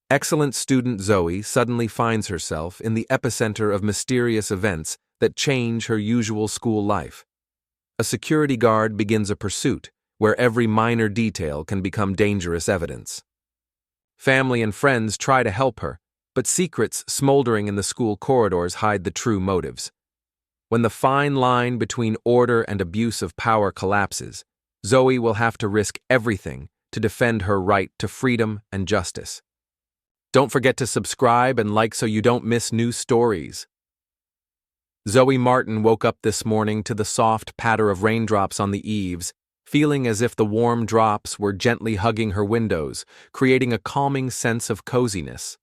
Excellent student Zoe suddenly finds herself in the epicenter of mysterious events that change her usual school life. A security guard begins a pursuit where every minor detail can become dangerous evidence. Family and friends try to help her, but secrets smoldering in the school corridors hide the true motives. When the fine line between order and abuse of power collapses, Zoe will have to risk everything to defend her right to freedom and justice. Don't forget to subscribe and like so you don't miss new stories. Zoe Martin woke up this morning to the soft patter of raindrops on the eaves, feeling as if the warm drops were gently hugging her windows, creating a calming sense of coziness.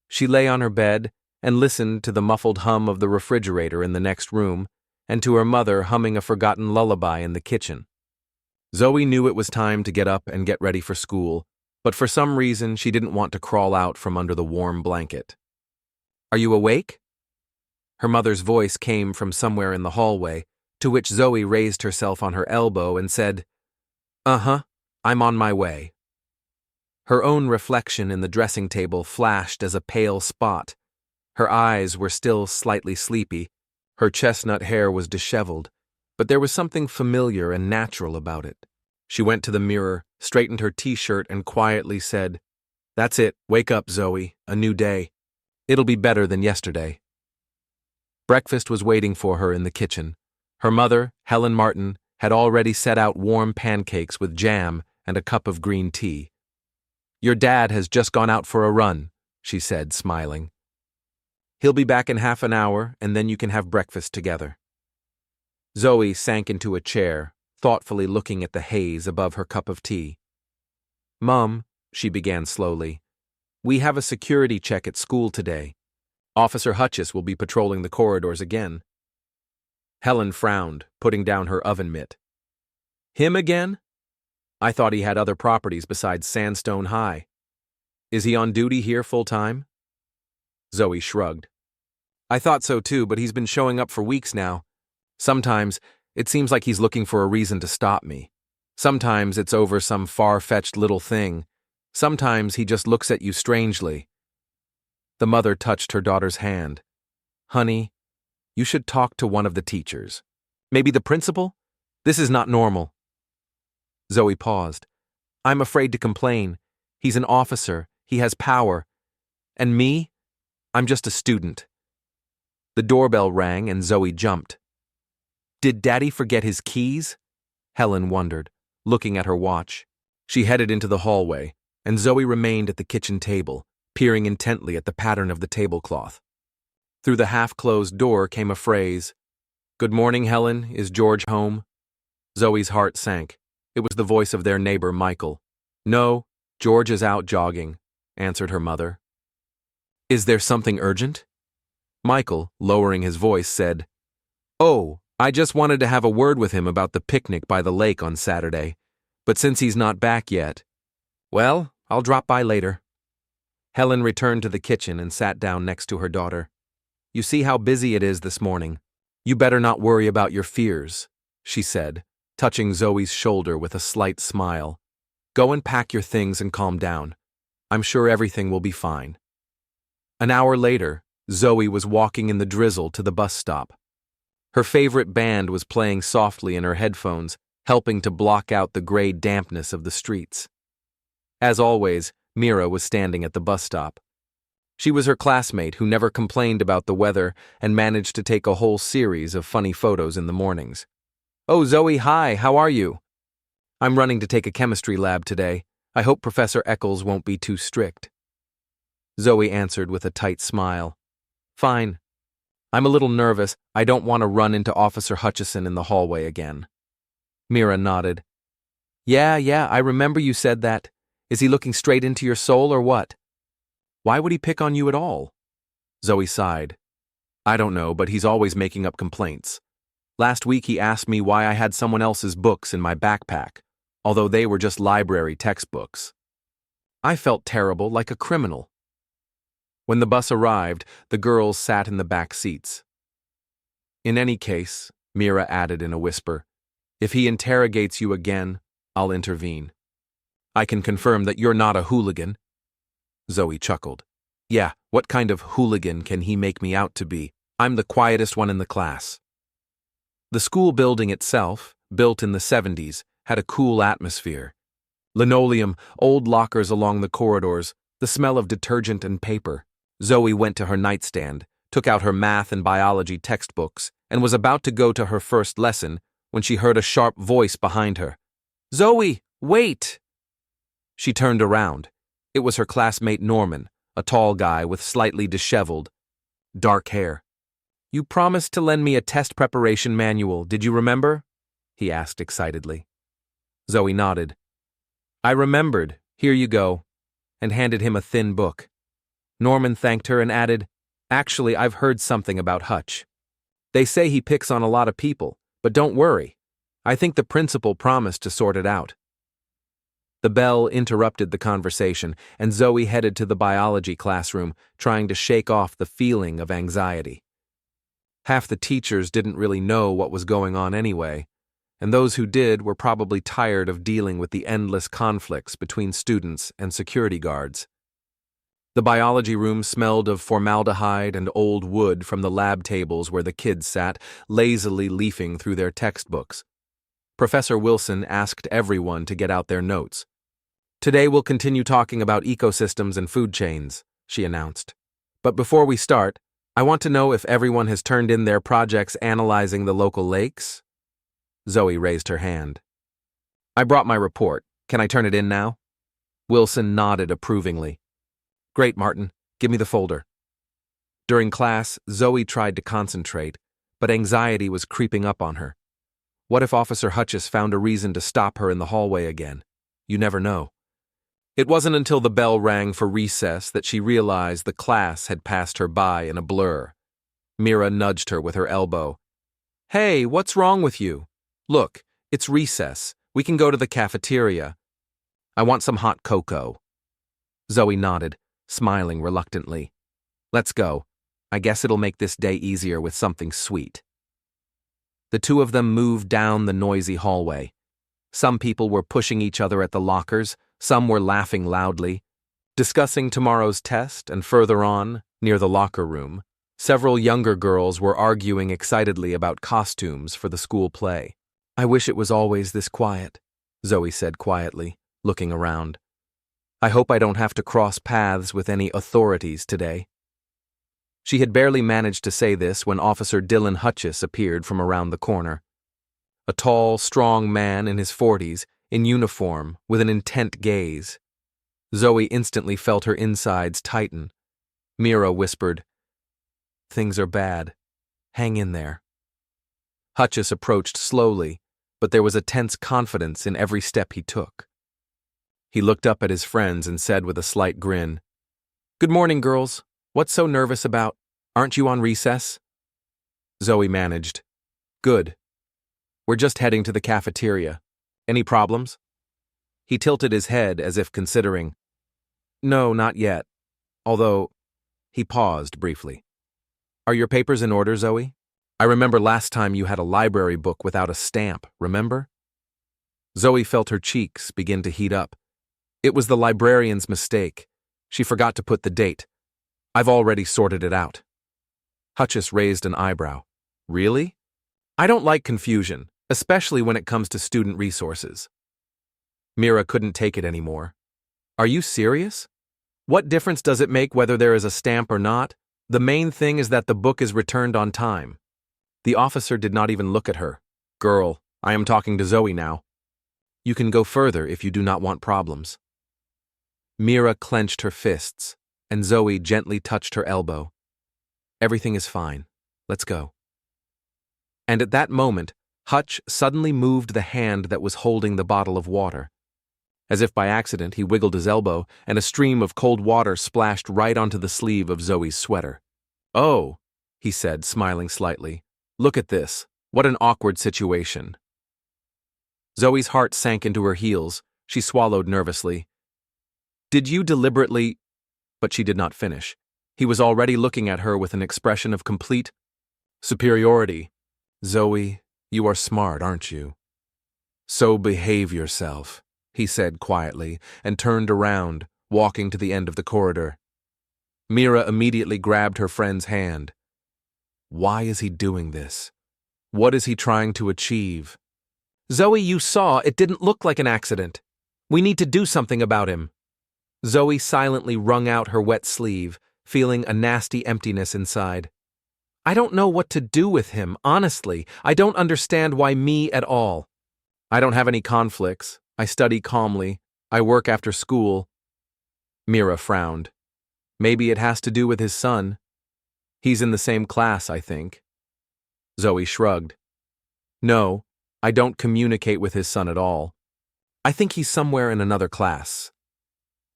She lay on her bed and listened to the muffled hum of the refrigerator in the next room and to her mother humming a forgotten lullaby in the kitchen. Zoe knew it was time to get up and get ready for school, but for some reason she didn't want to crawl out from under the warm blanket. "Are you awake?" Her mother's voice came from somewhere in the hallway, to which Zoe raised herself on her elbow and said, "Uh-huh, I'm on my way." Her own reflection in the dressing table flashed as a pale spot. Her eyes were still slightly sleepy, her chestnut hair was disheveled, but there was something familiar and natural about it. She went to the mirror, straightened her t-shirt, and quietly said, "That's it, wake up, Zoe, a new day. It'll be better than yesterday." Breakfast was waiting for her in the kitchen. Her mother, Helen Martin, had already set out warm pancakes with jam and a cup of green tea. "Your dad has just gone out for a run," she said, smiling. "He'll be back in half an hour, and then you can have breakfast together." Zoe sank into a chair, thoughtfully looking at the haze above her cup of tea. "Mom," she began slowly, "we have a security check at school today. Officer Hutchis will be patrolling the corridors again." Helen frowned, putting down her oven mitt. "Him again? I thought he had other properties besides Sandstone High. Is he on duty here full-time?" Zoe shrugged. "I thought so too, but he's been showing up for weeks now. Sometimes it seems like he's looking for a reason to stop me. Sometimes it's over some far-fetched little thing. Sometimes he just looks at you strangely." The mother touched her daughter's hand. "Honey, you should talk to one of the teachers. Maybe the principal? This is not normal." Zoe paused. "I'm afraid to complain. He's an officer. He has power. And me? I'm just a student." The doorbell rang and Zoe jumped. Did Daddy forget his keys? Helen wondered, looking at her watch. She headed into the hallway, and Zoe remained at the kitchen table, peering intently at the pattern of the tablecloth. Through the half-closed door came a phrase, "Good morning, Helen. Is George home?" Zoe's heart sank. It was the voice of their neighbor, Michael. "No, George is out jogging," answered her mother. "Is there something urgent?" Michael, lowering his voice, said, "Oh, I just wanted to have a word with him about the picnic by the lake on Saturday, but since he's not back yet, well, I'll drop by later." Helen returned to the kitchen and sat down next to her daughter. "You see how busy it is this morning. You better not worry about your fears," she said, touching Zoe's shoulder with a slight smile. "Go and pack your things and calm down. I'm sure everything will be fine." An hour later, Zoe was walking in the drizzle to the bus stop. Her favorite band was playing softly in her headphones, helping to block out the gray dampness of the streets. As always, Mira was standing at the bus stop. She was her classmate who never complained about the weather and managed to take a whole series of funny photos in the mornings. "Oh, Zoe, hi, how are you?" "I'm running to take a chemistry lab today. I hope Professor Eccles won't be too strict." Zoe answered with a tight smile. "Fine. I'm a little nervous. I don't want to run into Officer Hutchison in the hallway again." Mira nodded. Yeah, I remember you said that. Is he looking straight into your soul or what?" "Why would he pick on you at all?" Zoe sighed. "I don't know, but he's always making up complaints. Last week he asked me why I had someone else's books in my backpack, although they were just library textbooks. I felt terrible, like a criminal." When the bus arrived, the girls sat in the back seats. "In any case," Mira added in a whisper, "if he interrogates you again, I'll intervene. I can confirm that you're not a hooligan." Zoe chuckled. Yeah, what kind of hooligan can he make me out to be? I'm the quietest one in the class. The school building itself, built in the 70s, had a cool atmosphere. Linoleum, old lockers along the corridors, the smell of detergent and paper. Zoe went to her nightstand, took out her math and biology textbooks, and was about to go to her first lesson when she heard a sharp voice behind her. Zoe, wait! She turned around. It was her classmate Norman, a tall guy with slightly disheveled, dark hair. You promised to lend me a test preparation manual, did you remember? He asked excitedly. Zoe nodded. I remembered, here you go, and handed him a thin book. Norman thanked her and added, Actually, I've heard something about Hutch. They say he picks on a lot of people, but don't worry. I think the principal promised to sort it out. The bell interrupted the conversation, and Zoe headed to the biology classroom, trying to shake off the feeling of anxiety. Half the teachers didn't really know what was going on anyway, and those who did were probably tired of dealing with the endless conflicts between students and security guards. The biology room smelled of formaldehyde and old wood from the lab tables where the kids sat, lazily leafing through their textbooks. Professor Wilson asked everyone to get out their notes. Today we'll continue talking about ecosystems and food chains, she announced. But before we start, I want to know if everyone has turned in their projects analyzing the local lakes? Zoe raised her hand. I brought my report. Can I turn it in now? Wilson nodded approvingly. Great, Martin. Give me the folder. During class, Zoe tried to concentrate, but anxiety was creeping up on her. What if Officer Hutchis found a reason to stop her in the hallway again? You never know. It wasn't until the bell rang for recess that she realized the class had passed her by in a blur. Mira nudged her with her elbow. Hey, what's wrong with you? Look, it's recess. We can go to the cafeteria. I want some hot cocoa. Zoe nodded, smiling reluctantly. Let's go. I guess it'll make this day easier with something sweet. The two of them moved down the noisy hallway. Some people were pushing each other at the lockers, some were laughing loudly. Discussing tomorrow's test, and further on, near the locker room, several younger girls were arguing excitedly about costumes for the school play. I wish it was always this quiet, Zoe said quietly, looking around. I hope I don't have to cross paths with any authorities today. She had barely managed to say this when Officer Dylan Hutchis appeared from around the corner. A tall, strong man in his 40s, in uniform, with an intent gaze. Zoe instantly felt her insides tighten. Mira whispered, Things are bad. Hang in there. Hutchis approached slowly, but there was a tense confidence in every step he took. He looked up at his friends and said with a slight grin, Good morning, girls. What's so nervous about? Aren't you on recess? Zoe managed. Good. We're just heading to the cafeteria. Any problems? He tilted his head as if considering. No, not yet. Although, he paused briefly. Are your papers in order, Zoe? I remember last time you had a library book without a stamp, remember? Zoe felt her cheeks begin to heat up. It was the librarian's mistake. She forgot to put the date. I've already sorted it out. Hutchis raised an eyebrow. Really? I don't like confusion, especially when it comes to student resources. Mira couldn't take it anymore. Are you serious? What difference does it make whether there is a stamp or not? The main thing is that the book is returned on time. The officer did not even look at her. Girl, I am talking to Zoe now. You can go further if you do not want problems. Mira clenched her fists, and Zoe gently touched her elbow. Everything is fine. Let's go. And at that moment, Hutch suddenly moved the hand that was holding the bottle of water. As if by accident, he wiggled his elbow, and a stream of cold water splashed right onto the sleeve of Zoe's sweater. Oh, he said, smiling slightly. Look at this. What an awkward situation. Zoe's heart sank into her heels. She swallowed nervously. Did you deliberately... But she did not finish. He was already looking at her with an expression of complete superiority. Zoe, you are smart, aren't you? So behave yourself, he said quietly, and turned around, walking to the end of the corridor. Mira immediately grabbed her friend's hand. Why is he doing this? What is he trying to achieve? Zoe, you saw, it didn't look like an accident. We need to do something about him. Zoe silently wrung out her wet sleeve, feeling a nasty emptiness inside. I don't know what to do with him, honestly. I don't understand why me at all. I don't have any conflicts. I study calmly. I work after school. Mira frowned. Maybe it has to do with his son. He's in the same class, I think. Zoe shrugged. No, I don't communicate with his son at all. I think he's somewhere in another class.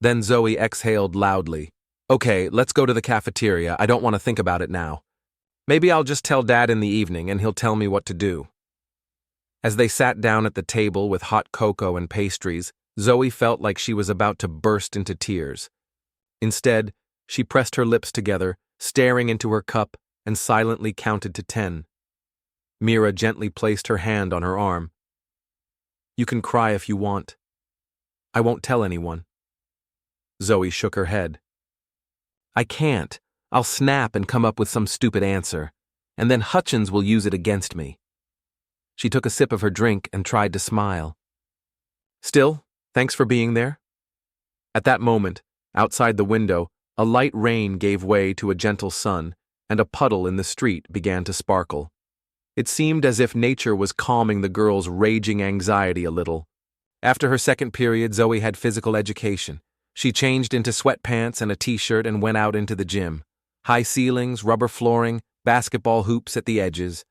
Then Zoe exhaled loudly. Okay, let's go to the cafeteria. I don't want to think about it now. Maybe I'll just tell Dad in the evening and he'll tell me what to do. As they sat down at the table with hot cocoa and pastries, Zoe felt like she was about to burst into tears. Instead, she pressed her lips together, staring into her cup, and silently counted to 10. Mira gently placed her hand on her arm. You can cry if you want. I won't tell anyone. Zoe shook her head. I can't. I'll snap and come up with some stupid answer, and then Hutchins will use it against me. She took a sip of her drink and tried to smile. Still, thanks for being there. At that moment, outside the window, a light rain gave way to a gentle sun, and a puddle in the street began to sparkle. It seemed as if nature was calming the girl's raging anxiety a little. After her second period, Zoe had physical education. She changed into sweatpants and a t-shirt and went out into the gym. High ceilings, rubber flooring, basketball hoops at the edges.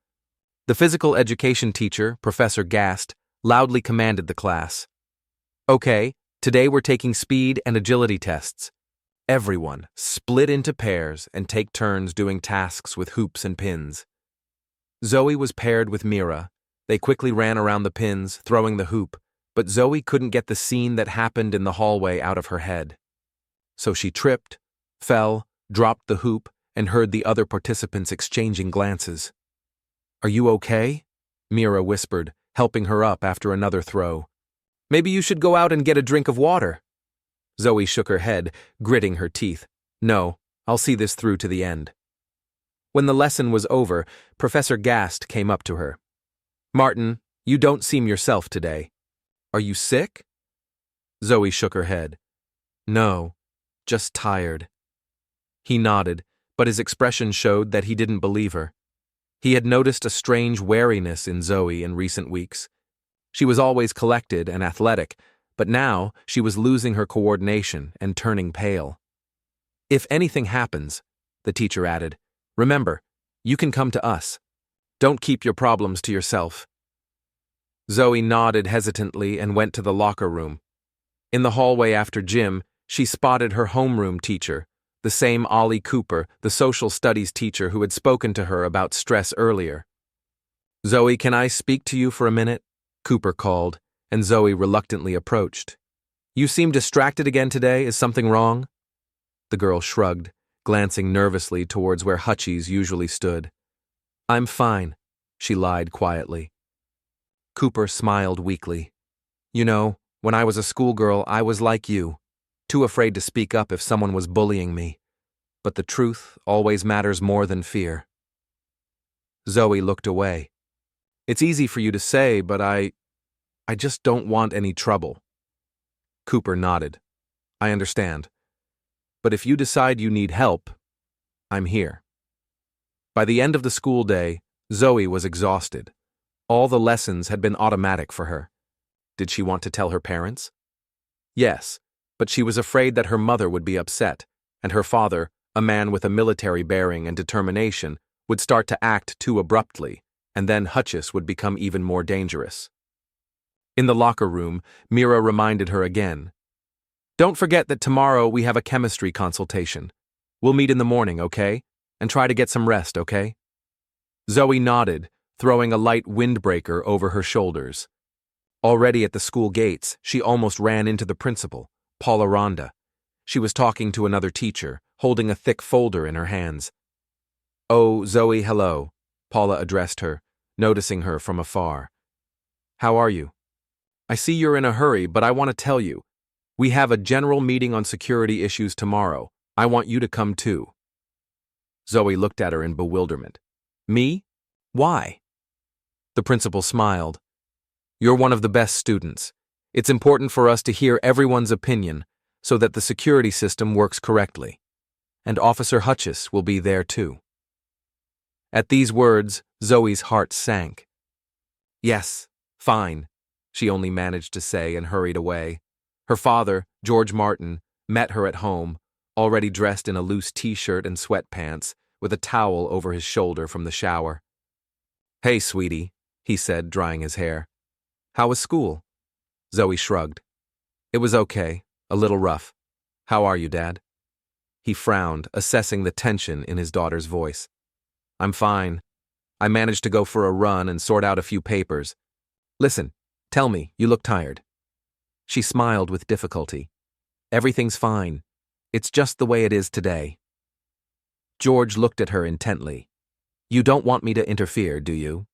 The physical education teacher, Professor Gast, loudly commanded the class. Okay, today we're taking speed and agility tests. Everyone, split into pairs and take turns doing tasks with hoops and pins. Zoe was paired with Mira. They quickly ran around the pins, throwing the hoop, but Zoe couldn't get the scene that happened in the hallway out of her head. So she tripped, fell, dropped the hoop, and heard the other participants exchanging glances. Are you okay? Mira whispered, helping her up after another throw. Maybe you should go out and get a drink of water. Zoe shook her head, gritting her teeth. No, I'll see this through to the end. When the lesson was over, Professor Gast came up to her. Martin, you don't seem yourself today. Are you sick? Zoe shook her head. No, just tired. He nodded, but his expression showed that he didn't believe her. He had noticed a strange wariness in Zoe in recent weeks. She was always collected and athletic, but now she was losing her coordination and turning pale. If anything happens, the teacher added, remember, you can come to us. Don't keep your problems to yourself. Zoe nodded hesitantly and went to the locker room. In the hallway after gym, she spotted her homeroom teacher, the same Ollie Cooper, the social studies teacher who had spoken to her about stress earlier. Zoe, can I speak to you for a minute? Cooper called, and Zoe reluctantly approached. You seem distracted again today. Is something wrong? The girl shrugged, glancing nervously towards where Hutchies usually stood. I'm fine, she lied quietly. Cooper smiled weakly. You know, when I was a schoolgirl, I was like you, too afraid to speak up if someone was bullying me. But the truth always matters more than fear. Zoe looked away. It's easy for you to say, but I just don't want any trouble. Cooper nodded. I understand. But if you decide you need help, I'm here. By the end of the school day, Zoe was exhausted. All the lessons had been automatic for her. Did she want to tell her parents? Yes, but she was afraid that her mother would be upset, and her father, a man with a military bearing and determination, would start to act too abruptly, and then Hutchis would become even more dangerous. In the locker room, Mira reminded her again. Don't forget that tomorrow we have a chemistry consultation. We'll meet in the morning, okay? And try to get some rest, okay? Zoe nodded, throwing a light windbreaker over her shoulders. Already at the school gates, she almost ran into the principal, Paula Rhonda. She was talking to another teacher, holding a thick folder in her hands. Oh, Zoe, hello, Paula addressed her, noticing her from afar. How are you? I see you're in a hurry, but I want to tell you. We have a general meeting on security issues tomorrow. I want you to come too. Zoe looked at her in bewilderment. Me? Why? The principal smiled. You're one of the best students. It's important for us to hear everyone's opinion so that the security system works correctly. And Officer Hutchis will be there too. At these words, Zoe's heart sank. Yes, fine, she only managed to say and hurried away. Her father, George Martin, met her at home, already dressed in a loose t-shirt and sweatpants, with a towel over his shoulder from the shower. Hey, sweetie, he said, drying his hair. How was school? Zoe shrugged. It was okay, a little rough. How are you, Dad? He frowned, assessing the tension in his daughter's voice. I'm fine. I managed to go for a run and sort out a few papers. Listen, tell me, you look tired. She smiled with difficulty. Everything's fine. It's just the way it is today. George looked at her intently. You don't want me to interfere, do you?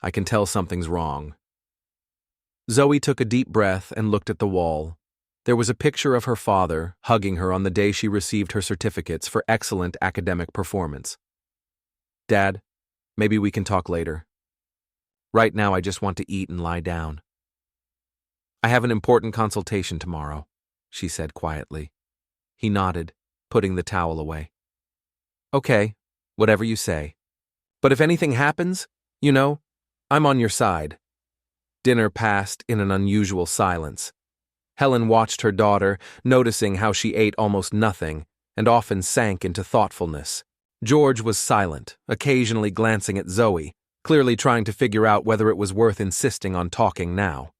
I can tell something's wrong. Zoe took a deep breath and looked at the wall. There was a picture of her father hugging her on the day she received her certificates for excellent academic performance. Dad, maybe we can talk later. Right now I just want to eat and lie down. I have an important consultation tomorrow, she said quietly. He nodded, putting the towel away. Okay, whatever you say. But if anything happens, I'm on your side. Dinner passed in an unusual silence. Helen watched her daughter, noticing how she ate almost nothing and often sank into thoughtfulness. George was silent, occasionally glancing at Zoe, clearly trying to figure out whether it was worth insisting on talking now.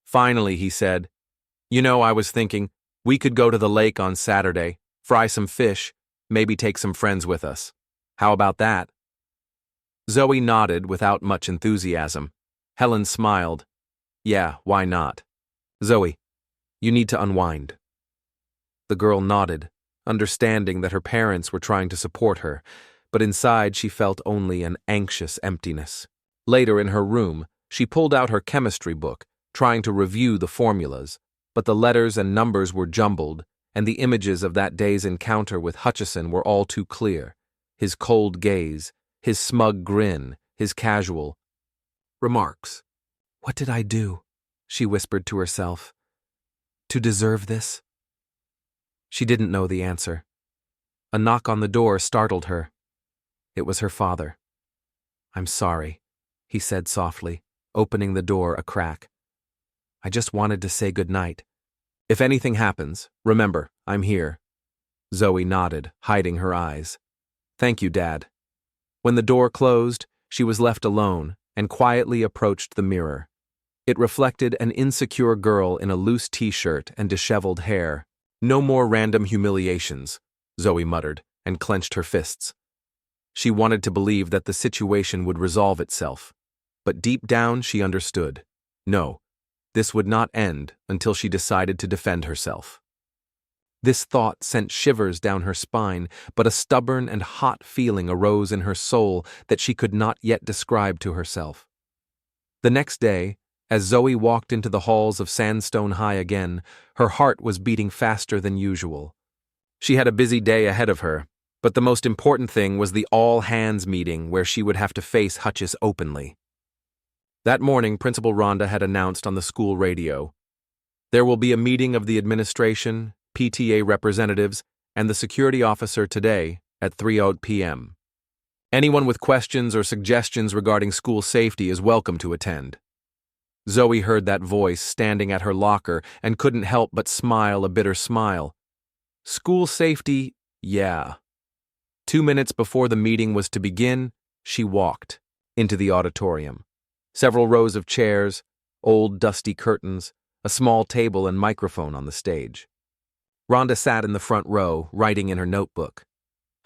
Finally, he said, I was thinking, we could go to the lake on Saturday, fry some fish, maybe take some friends with us. How about that? Zoe nodded without much enthusiasm. Helen smiled. Yeah, why not? Zoe, you need to unwind. The girl nodded, understanding that her parents were trying to support her, but inside she felt only an anxious emptiness. Later in her room, she pulled out her chemistry book, trying to review the formulas, but the letters and numbers were jumbled, and the images of that day's encounter with Hutchison were all too clear. His cold gaze, his smug grin, his casual remarks. What did I do? She whispered to herself. To deserve this? She didn't know the answer. A knock on the door startled her. It was her father. I'm sorry, he said softly, opening the door a crack. I just wanted to say goodnight. If anything happens, remember, I'm here. Zoe nodded, hiding her eyes. Thank you, Dad. When the door closed, she was left alone and quietly approached the mirror. It reflected an insecure girl in a loose t-shirt and disheveled hair. No more random humiliations, Zoe muttered and clenched her fists. She wanted to believe that the situation would resolve itself, but deep down she understood. No, this would not end until she decided to defend herself. This thought sent shivers down her spine, but a stubborn and hot feeling arose in her soul that she could not yet describe to herself. The next day, as Zoe walked into the halls of Sandstone High again, her heart was beating faster than usual. She had a busy day ahead of her, but the most important thing was the all-hands meeting where she would have to face Hutchis openly. That morning, Principal Rhonda had announced on the school radio, there will be a meeting of the administration, PTA representatives, and the security officer today at 3:00 p.m. Anyone with questions or suggestions regarding school safety is welcome to attend. Zoe heard that voice standing at her locker and couldn't help but smile a bitter smile. School safety, yeah. 2 minutes before the meeting was to begin, she walked into the auditorium. Several rows of chairs, old dusty curtains, a small table and microphone on the stage. Rhonda sat in the front row, writing in her notebook.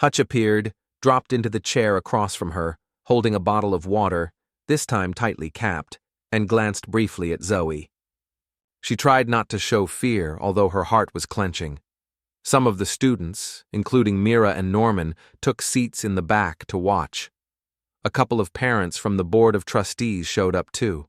Hutch appeared, dropped into the chair across from her, holding a bottle of water, this time tightly capped, and glanced briefly at Zoe. She tried not to show fear, although her heart was clenching. Some of the students, including Mira and Norman, took seats in the back to watch. A couple of parents from the board of trustees showed up too.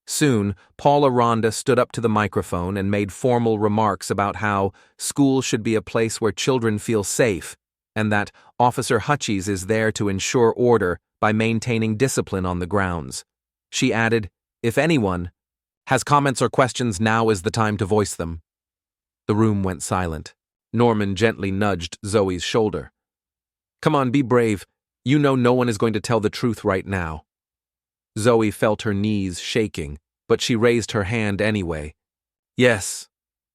Soon, Paula Rhonda stood up to the microphone and made formal remarks about how school should be a place where children feel safe, and that Officer Hutchins is there to ensure order by maintaining discipline on the grounds. She added, "If anyone has comments or questions, now is the time to voice them." The room went silent. Norman gently nudged Zoe's shoulder. "Come on, be brave. You know no one is going to tell the truth right now." Zoe felt her knees shaking, but she raised her hand anyway. "Yes,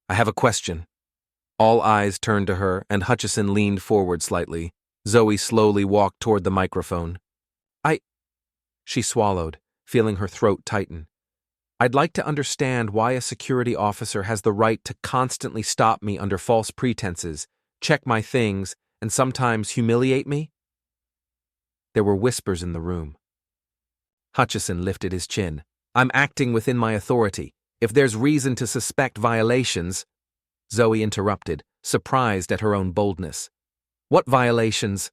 I have a question." All eyes turned to her, and Hutchison leaned forward slightly. Zoe slowly walked toward the microphone. She swallowed, feeling her throat tighten. "I'd like to understand why a security officer has the right to constantly stop me under false pretenses, check my things, and sometimes humiliate me." There were whispers in the room. Hutchison lifted his chin. "I'm acting within my authority. If there's reason to suspect violations—" Zoe interrupted, surprised at her own boldness. "What violations?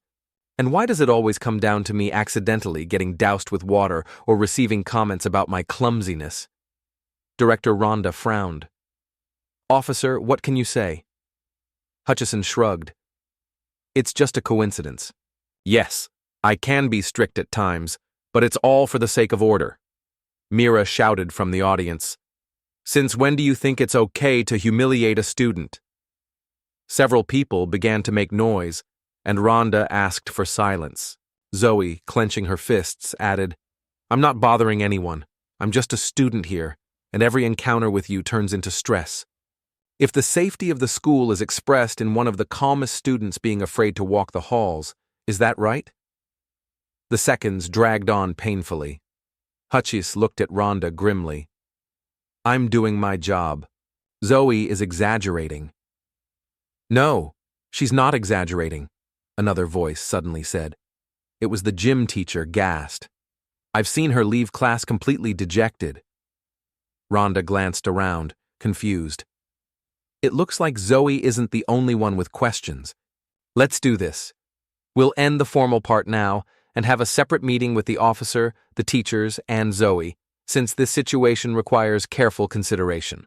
And why does it always come down to me accidentally getting doused with water or receiving comments about my clumsiness?" Director Rhonda frowned. "Officer, what can you say?" Hutchison shrugged. "It's just a coincidence. Yes, I can be strict at times, but it's all for the sake of order." Mira shouted from the audience, "Since when do you think it's okay to humiliate a student?" Several people began to make noise, and Rhonda asked for silence. Zoe, clenching her fists, added, "I'm not bothering anyone. I'm just a student here, and every encounter with you turns into stress. If the safety of the school is expressed in one of the calmest students being afraid to walk the halls, is that right?" The seconds dragged on painfully. Hutchins looked at Rhonda grimly. "I'm doing my job. Zoe is exaggerating." "No, she's not exaggerating," another voice suddenly said. It was the gym teacher, gasped. "I've seen her leave class completely dejected." Rhonda glanced around, confused. "It looks like Zoe isn't the only one with questions. Let's do this. We'll end the formal part now and have a separate meeting with the officer, the teachers, and Zoe, since this situation requires careful consideration."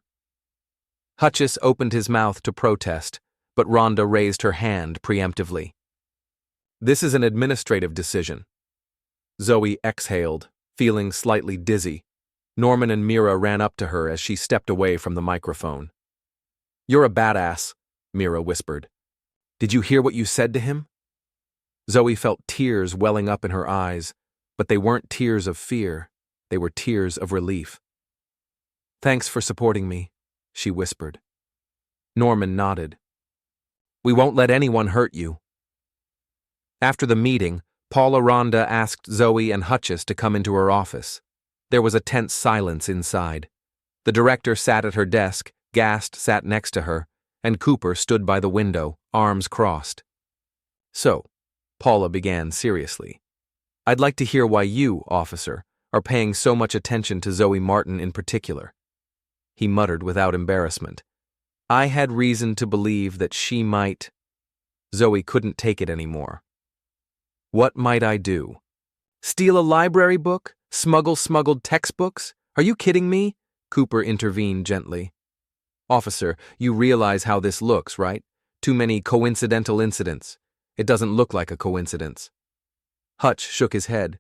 Hutchins opened his mouth to protest, but Rhonda raised her hand preemptively. "This is an administrative decision." Zoe exhaled, feeling slightly dizzy. Norman and Mira ran up to her as she stepped away from the microphone. "You're a badass," Mira whispered. "Did you hear what you said to him?" Zoe felt tears welling up in her eyes, but they weren't tears of fear. They were tears of relief. "Thanks for supporting me," she whispered. Norman nodded. "We won't let anyone hurt you." After the meeting, Paula Rhonda asked Zoe and Hutchins to come into her office. There was a tense silence inside. The director sat at her desk, Gast sat next to her, and Cooper stood by the window, arms crossed. "So," Paula began seriously, "I'd like to hear why you, officer, are paying so much attention to Zoe Martin in particular." He muttered without embarrassment. "I had reason to believe that she might—" Zoe couldn't take it anymore. "What might I do? Steal a library book? Smuggle smuggled textbooks? Are you kidding me?" Cooper intervened gently. "Officer, you realize how this looks, right? Too many coincidental incidents. It doesn't look like a coincidence." Hutch shook his head.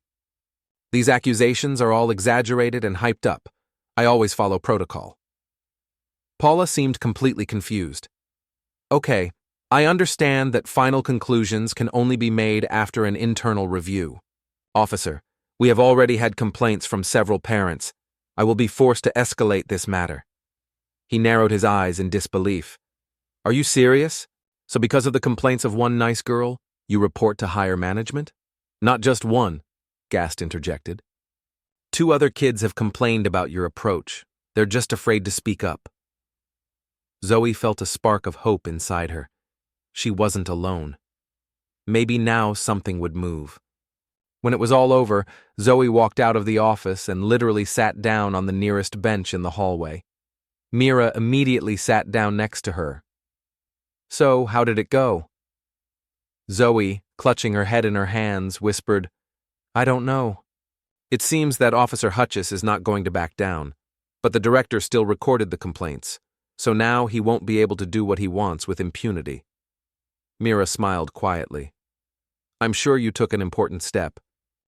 "These accusations are all exaggerated and hyped up. I always follow protocol." Paula seemed completely confused. "Okay, I understand that final conclusions can only be made after an internal review. Officer, we have already had complaints from several parents. I will be forced to escalate this matter." He narrowed his eyes in disbelief. "Are you serious? So because of the complaints of one nice girl, you report to higher management?" "Not just one," Gast interjected. "2 other kids have complained about your approach. They're just afraid to speak up." Zoe felt a spark of hope inside her. She wasn't alone. Maybe now something would move. When it was all over, Zoe walked out of the office and literally sat down on the nearest bench in the hallway. Mira immediately sat down next to her. "So, how did it go?" Zoe, clutching her head in her hands, whispered, "I don't know. It seems that Officer Hutchins is not going to back down. But the director still recorded the complaints, so now he won't be able to do what he wants with impunity. Mira smiled quietly. I'm sure you took an important step.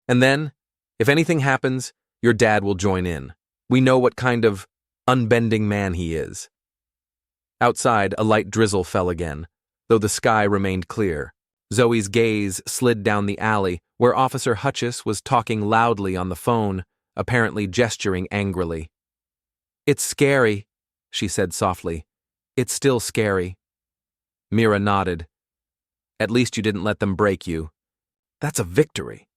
And then, if anything happens, your dad will join in. We know what kind of unbending man he is. Outside, a light drizzle fell again, though the sky remained clear. Zoe's gaze slid down the alley, where Officer Hutchis was talking loudly on the phone, apparently gesturing angrily. It's scary, she said softly. It's still scary. Mira nodded. At least you didn't let them break you. That's a victory.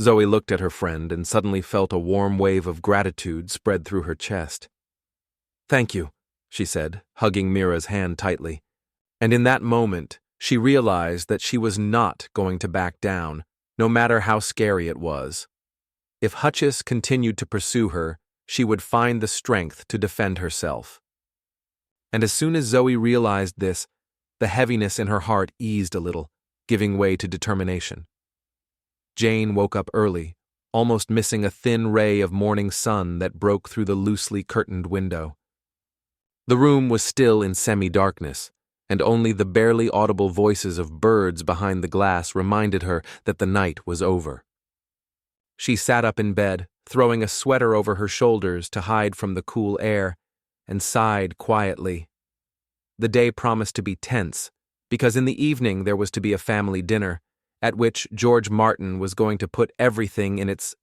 Zoe looked at her friend and suddenly felt a warm wave of gratitude spread through her chest. Thank you, she said, hugging Mira's hand tightly. And in that moment, she realized that she was not going to back down, no matter how scary it was. If Hutchis continued to pursue her, she would find the strength to defend herself. And as soon as Zoe realized this, the heaviness in her heart eased a little, giving way to determination. Jane woke up early, almost missing a thin ray of morning sun that broke through the loosely curtained window. The room was still in semi-darkness, and only the barely audible voices of birds behind the glass reminded her that the night was over. She sat up in bed, throwing a sweater over her shoulders to hide from the cool air, and sighed quietly. The day promised to be tense, because in the evening there was to be a family dinner, at which George Martin was going to put everything in its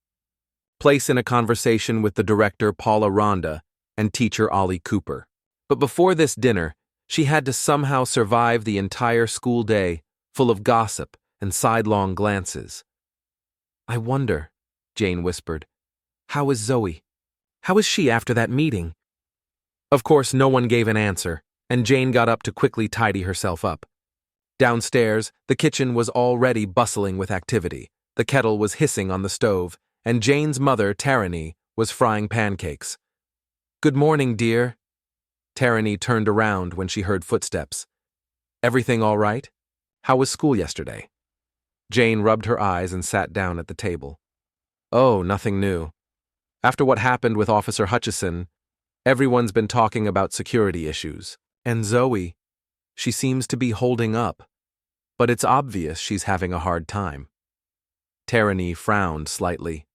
place in a conversation with the director Paula Rhonda and teacher Ollie Cooper. But before this dinner, she had to somehow survive the entire school day, full of gossip and sidelong glances. I wonder, Jane whispered, how is Zoe? How is she after that meeting? Of course, no one gave an answer, and Jane got up to quickly tidy herself up. Downstairs, the kitchen was already bustling with activity. The kettle was hissing on the stove, and Jane's mother, Tarani, was frying pancakes. Good morning, dear. Tarani turned around when she heard footsteps. Everything all right? How was school yesterday? Jane rubbed her eyes and sat down at the table. Oh, nothing new. After what happened with Officer Hutchison, everyone's been talking about security issues. And Zoe, she seems to be holding up, but it's obvious she's having a hard time. Tarani frowned slightly.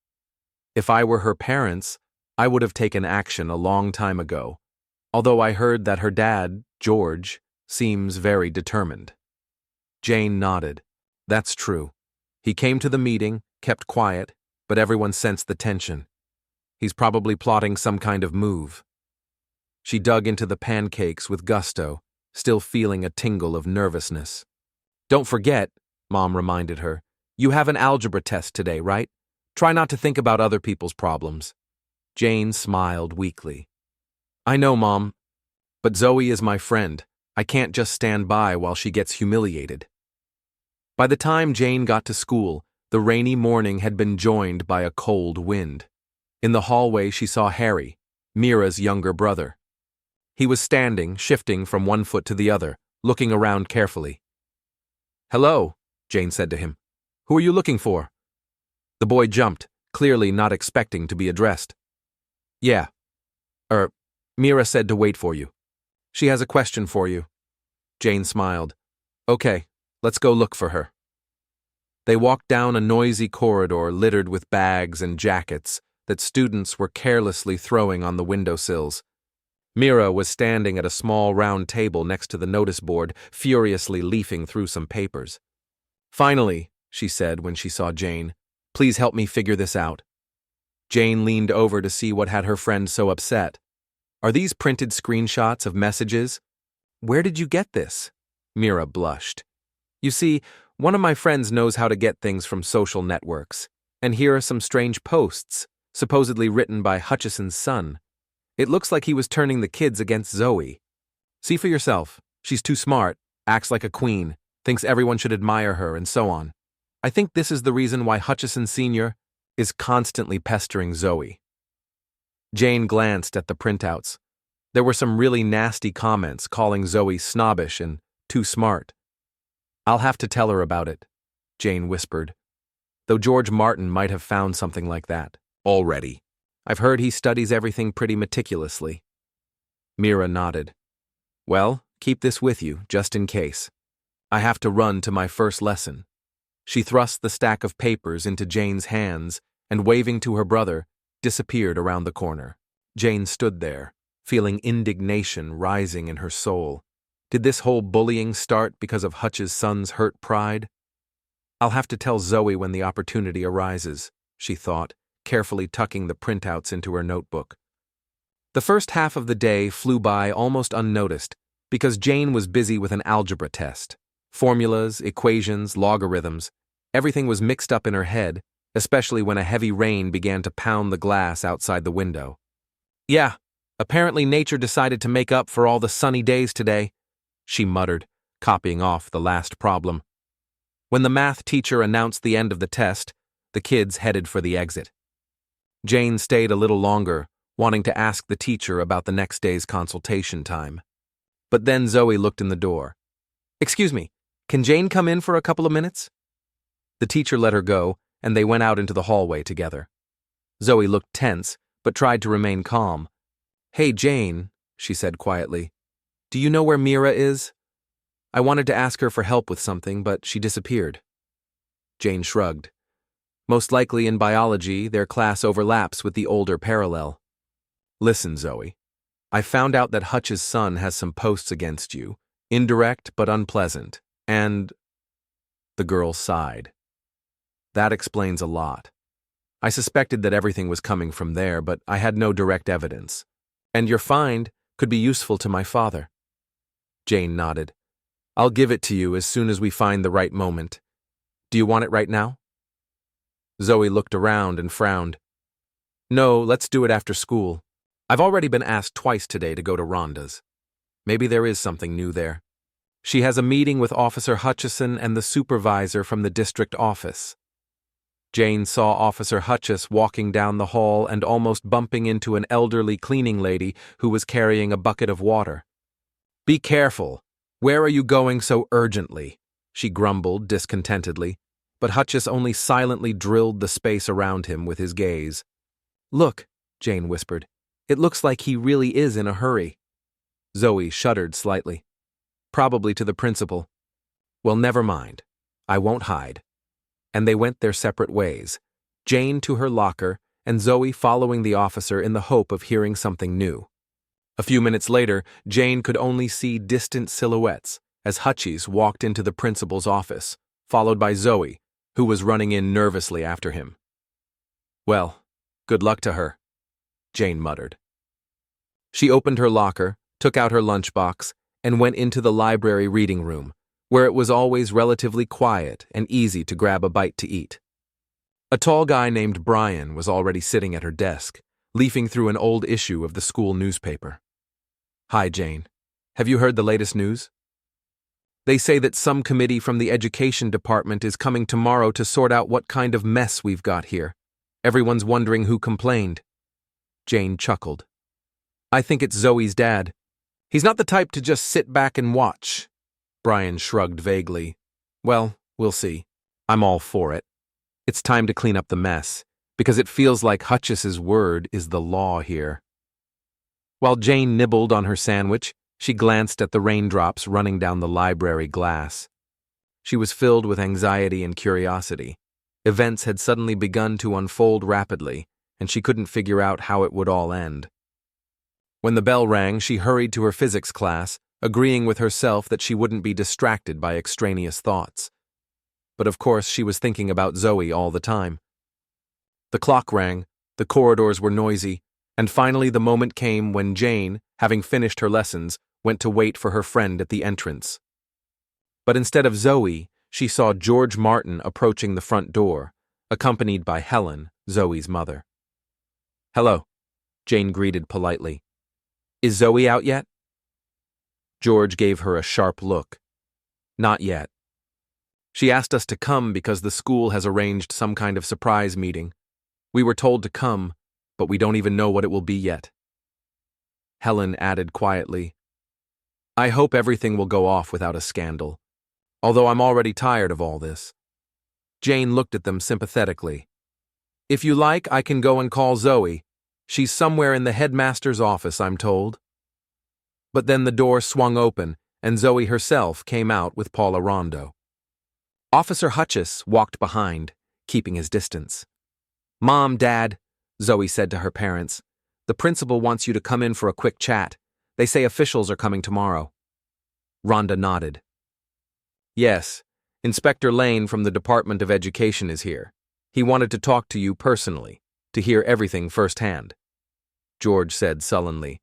If I were her parents, I would have taken action a long time ago, although I heard that her dad, George, seems very determined. Jane nodded. That's true. He came to the meeting, kept quiet, but everyone sensed the tension. He's probably plotting some kind of move. She dug into the pancakes with gusto, still feeling a tingle of nervousness. Don't forget, Mom reminded her, you have an algebra test today, right? Try not to think about other people's problems. Jane smiled weakly. I know, Mom, but Zoe is my friend. I can't just stand by while she gets humiliated. By the time Jane got to school, the rainy morning had been joined by a cold wind. In the hallway, she saw Harry, Mira's younger brother. He was standing, shifting from one foot to the other, looking around carefully. Hello, Jane said to him. Who are you looking for? The boy jumped, clearly not expecting to be addressed. Yeah. Mira said to wait for you. She has a question for you. Jane smiled. Okay, let's go look for her. They walked down a noisy corridor littered with bags and jackets that students were carelessly throwing on the windowsills. Mira was standing at a small round table next to the notice board, furiously leafing through some papers. Finally, she said when she saw Jane, please help me figure this out. Jane leaned over to see what had her friend so upset. Are these printed screenshots of messages? Where did you get this? Mira blushed. You see, one of my friends knows how to get things from social networks, and here are some strange posts, supposedly written by Hutchison's son. It looks like he was turning the kids against Zoe. See for yourself. She's too smart, acts like a queen, thinks everyone should admire her, and so on. I think this is the reason why Hutchison Sr. is constantly pestering Zoe. Jane glanced at the printouts. There were some really nasty comments calling Zoe snobbish and too smart. I'll have to tell her about it, Jane whispered, though George Martin might have found something like that already. I've heard he studies everything pretty meticulously. Mira nodded. Well, keep this with you, just in case. I have to run to my first lesson. She thrust the stack of papers into Jane's hands and, waving to her brother, disappeared around the corner. Jane stood there, feeling indignation rising in her soul. Did this whole bullying start because of Hutch's son's hurt pride? I'll have to tell Zoe when the opportunity arises, she thought, carefully tucking the printouts into her notebook. The first half of the day flew by almost unnoticed because Jane was busy with an algebra test. Formulas, equations, logarithms, everything was mixed up in her head, especially when a heavy rain began to pound the glass outside the window. Yeah, apparently nature decided to make up for all the sunny days today, she muttered, copying off the last problem. When the math teacher announced the end of the test, the kids headed for the exit. Jane stayed a little longer, wanting to ask the teacher about the next day's consultation time. But then Zoe looked in the door. Excuse me, can Jane come in for a couple of minutes? The teacher let her go, and they went out into the hallway together. Zoe looked tense, but tried to remain calm. Hey, Jane, she said quietly. Do you know where Mira is? I wanted to ask her for help with something, but she disappeared. Jane shrugged. Most likely in biology, their class overlaps with the older parallel. Listen, Zoe. I found out that Hutch's son has some posts against you, indirect but unpleasant, and... The girl sighed. That explains a lot. I suspected that everything was coming from there, but I had no direct evidence. And your find could be useful to my father. Jane nodded. I'll give it to you as soon as we find the right moment. Do you want it right now? Zoe looked around and frowned. No, let's do it after school. I've already been asked twice today to go to Rhonda's. Maybe there is something new there. She has a meeting with Officer Hutchison and the supervisor from the district office. Jane saw Officer Hutchis walking down the hall and almost bumping into an elderly cleaning lady who was carrying a bucket of water. Be careful. Where are you going so urgently? She grumbled discontentedly, but Hutchis only silently drilled the space around him with his gaze. Look, Jane whispered. It looks like he really is in a hurry. Zoe shuddered slightly. Probably to the principal. Well, never mind. I won't hide. And they went their separate ways, Jane to her locker and Zoe following the officer in the hope of hearing something new. A few minutes later, Jane could only see distant silhouettes as Hutchis walked into the principal's office, followed by Zoe, who was running in nervously after him. Well, good luck to her, Jane muttered. She opened her locker, took out her lunchbox, and went into the library reading room, where it was always relatively quiet and easy to grab a bite to eat. A tall guy named Brian was already sitting at her desk, leafing through an old issue of the school newspaper. Hi, Jane. Have you heard the latest news? They say that some committee from the education department is coming tomorrow to sort out what kind of mess we've got here. Everyone's wondering who complained. Jane chuckled. I think it's Zoe's dad. He's not the type to just sit back and watch. Brian shrugged vaguely. Well, we'll see. I'm all for it. It's time to clean up the mess, because it feels like Hutchis's word is the law here. While Jane nibbled on her sandwich, she glanced at the raindrops running down the library glass. She was filled with anxiety and curiosity. Events had suddenly begun to unfold rapidly, and she couldn't figure out how it would all end. When the bell rang, she hurried to her physics class, agreeing with herself that she wouldn't be distracted by extraneous thoughts. But of course she was thinking about Zoe all the time. The clock rang, the corridors were noisy, and finally the moment came when Jane, having finished her lessons, went to wait for her friend at the entrance. But instead of Zoe, she saw George Martin approaching the front door, accompanied by Helen, Zoe's mother. Hello, Jane greeted politely. Is Zoe out yet? George gave her a sharp look. Not yet. She asked us to come because the school has arranged some kind of surprise meeting. We were told to come, but we don't even know what it will be yet. Helen added quietly, I hope everything will go off without a scandal, although I'm already tired of all this. Jane looked at them sympathetically. If you like, I can go and call Zoe. She's somewhere in the headmaster's office, I'm told. But then the door swung open, and Zoe herself came out with Paula Rondo. Officer Hutchis walked behind, keeping his distance. "Mom, Dad," Zoe said to her parents, "the principal wants you to come in for a quick chat. They say officials are coming tomorrow." Rhonda nodded. "Yes, Inspector Lane from the Department of Education is here. He wanted to talk to you personally, to hear everything firsthand," George said sullenly.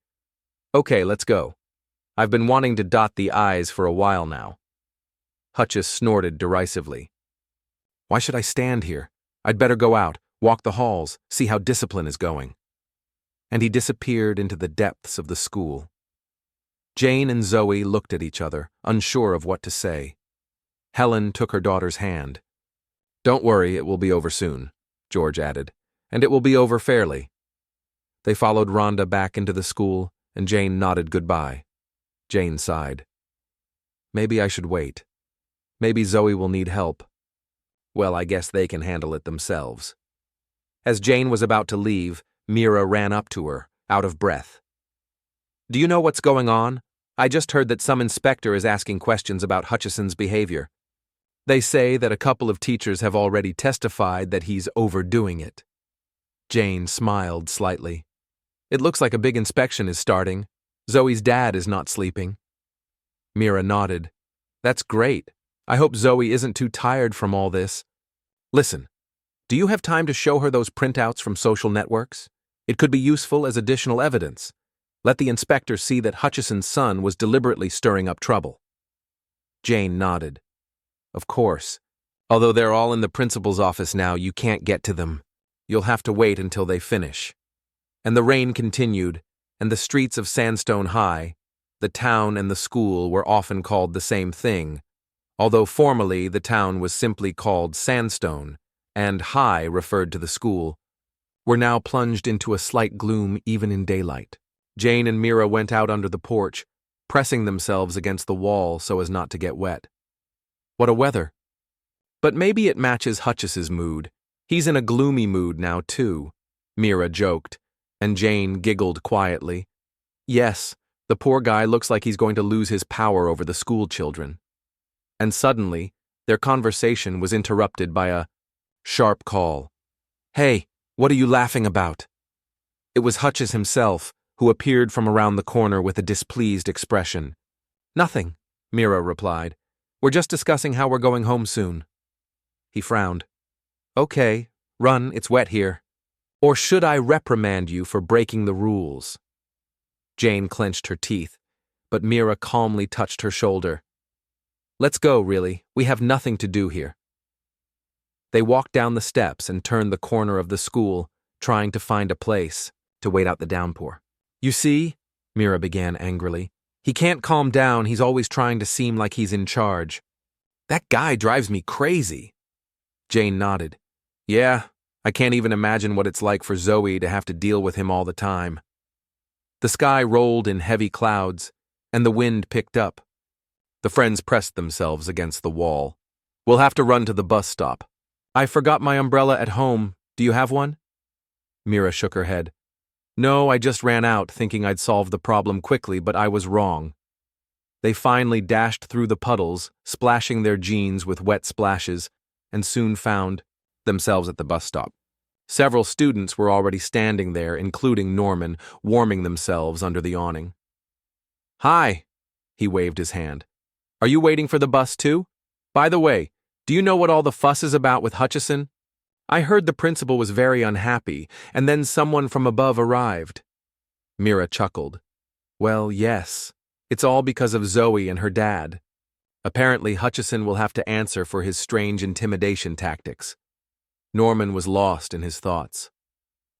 "Okay, let's go. I've been wanting to dot the I's for a while now." Hutchis snorted derisively. "Why should I stand here? I'd better go out, walk the halls, see how discipline is going." And he disappeared into the depths of the school. Jane and Zoe looked at each other, unsure of what to say. Helen took her daughter's hand. "Don't worry, it will be over soon," George added, "and it will be over fairly." They followed Rhonda back into the school, and Jane nodded goodbye. Jane sighed. "Maybe I should wait. Maybe Zoe will need help. Well, I guess they can handle it themselves." As Jane was about to leave, Mira ran up to her, out of breath. "Do you know what's going on? I just heard that some inspector is asking questions about Hutchison's behavior. They say that a couple of teachers have already testified that he's overdoing it." Jane smiled slightly. "It looks like a big inspection is starting. Zoe's dad is not sleeping." Mira nodded. "That's great. I hope Zoe isn't too tired from all this. Listen, do you have time to show her those printouts from social networks? It could be useful as additional evidence. Let the inspector see that Hutchison's son was deliberately stirring up trouble." Jane nodded. "Of course. Although they're all in the principal's office now, you can't get to them. You'll have to wait until they finish." And the rain continued, and the streets of Sandstone High, the town and the school were often called the same thing, although formally the town was simply called Sandstone, and High referred to the school, were now plunged into a slight gloom even in daylight. Jane and Mira went out under the porch, pressing themselves against the wall so as not to get wet. What a weather. But maybe it matches Hutchis's mood. He's in a gloomy mood now, too, Mira joked, and Jane giggled quietly. Yes, the poor guy looks like he's going to lose his power over the school children. And suddenly, their conversation was interrupted by a sharp call. "Hey, what are you laughing about?" It was Hutchis himself, who appeared from around the corner with a displeased expression. "Nothing," Mira replied. "We're just discussing how we're going home soon." He frowned. "Okay, run, it's wet here. Or should I reprimand you for breaking the rules?" Jane clenched her teeth, but Mira calmly touched her shoulder. "Let's go, really. We have nothing to do here." They walked down the steps and turned the corner of the school, trying to find a place to wait out the downpour. "You see," Mira began angrily, "he can't calm down. He's always trying to seem like he's in charge. That guy drives me crazy." Jane nodded. "Yeah, I can't even imagine what it's like for Zoe to have to deal with him all the time." The sky rolled in heavy clouds, and the wind picked up. The friends pressed themselves against the wall. "We'll have to run to the bus stop. I forgot my umbrella at home. Do you have one?" Mira shook her head. "No, I just ran out, thinking I'd solve the problem quickly, but I was wrong." They finally dashed through the puddles, splashing their jeans with wet splashes, and soon found themselves at the bus stop. Several students were already standing there, including Norman, warming themselves under the awning. "Hi," he waved his hand. "Are you waiting for the bus too? By the way, do you know what all the fuss is about with Hutchison? I heard the principal was very unhappy, and then someone from above arrived." Mira chuckled. "Well, yes. It's all because of Zoe and her dad. Apparently, Hutchison will have to answer for his strange intimidation tactics." Norman was lost in his thoughts.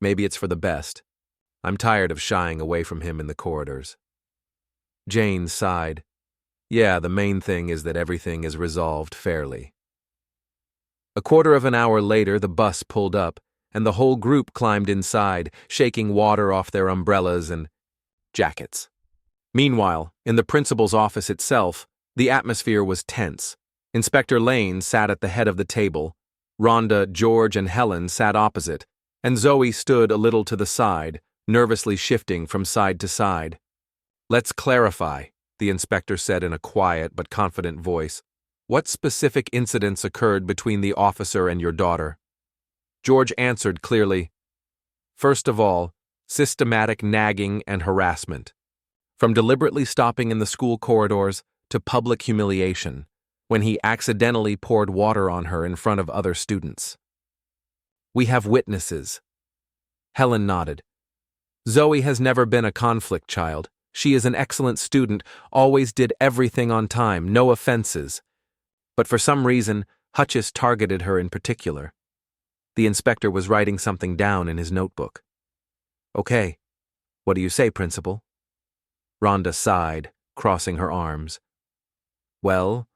Maybe it's for the best. I'm tired of shying away from him in the corridors. Jane sighed. Yeah, the main thing is that everything is resolved fairly. A quarter of an hour later, the bus pulled up, and the whole group climbed inside, shaking water off their umbrellas and jackets. Meanwhile, in the principal's office itself, the atmosphere was tense. Inspector Lane sat at the head of the table. Rhonda, George, and Helen sat opposite, and Zoe stood a little to the side, nervously shifting from side to side. "Let's clarify," the inspector said in a quiet but confident voice. "What specific incidents occurred between the officer and your daughter?" George answered clearly. "First of all, systematic nagging and harassment. From deliberately stopping in the school corridors to public humiliation, when he accidentally poured water on her in front of other students." "We have witnesses." Helen nodded. "Zoe has never been a conflict child. She is an excellent student, always did everything on time, no offenses. But for some reason, Hutchis targeted her in particular." The inspector was writing something down in his notebook. "Okay, what do you say, Principal?" Rhonda sighed, crossing her arms. "Well,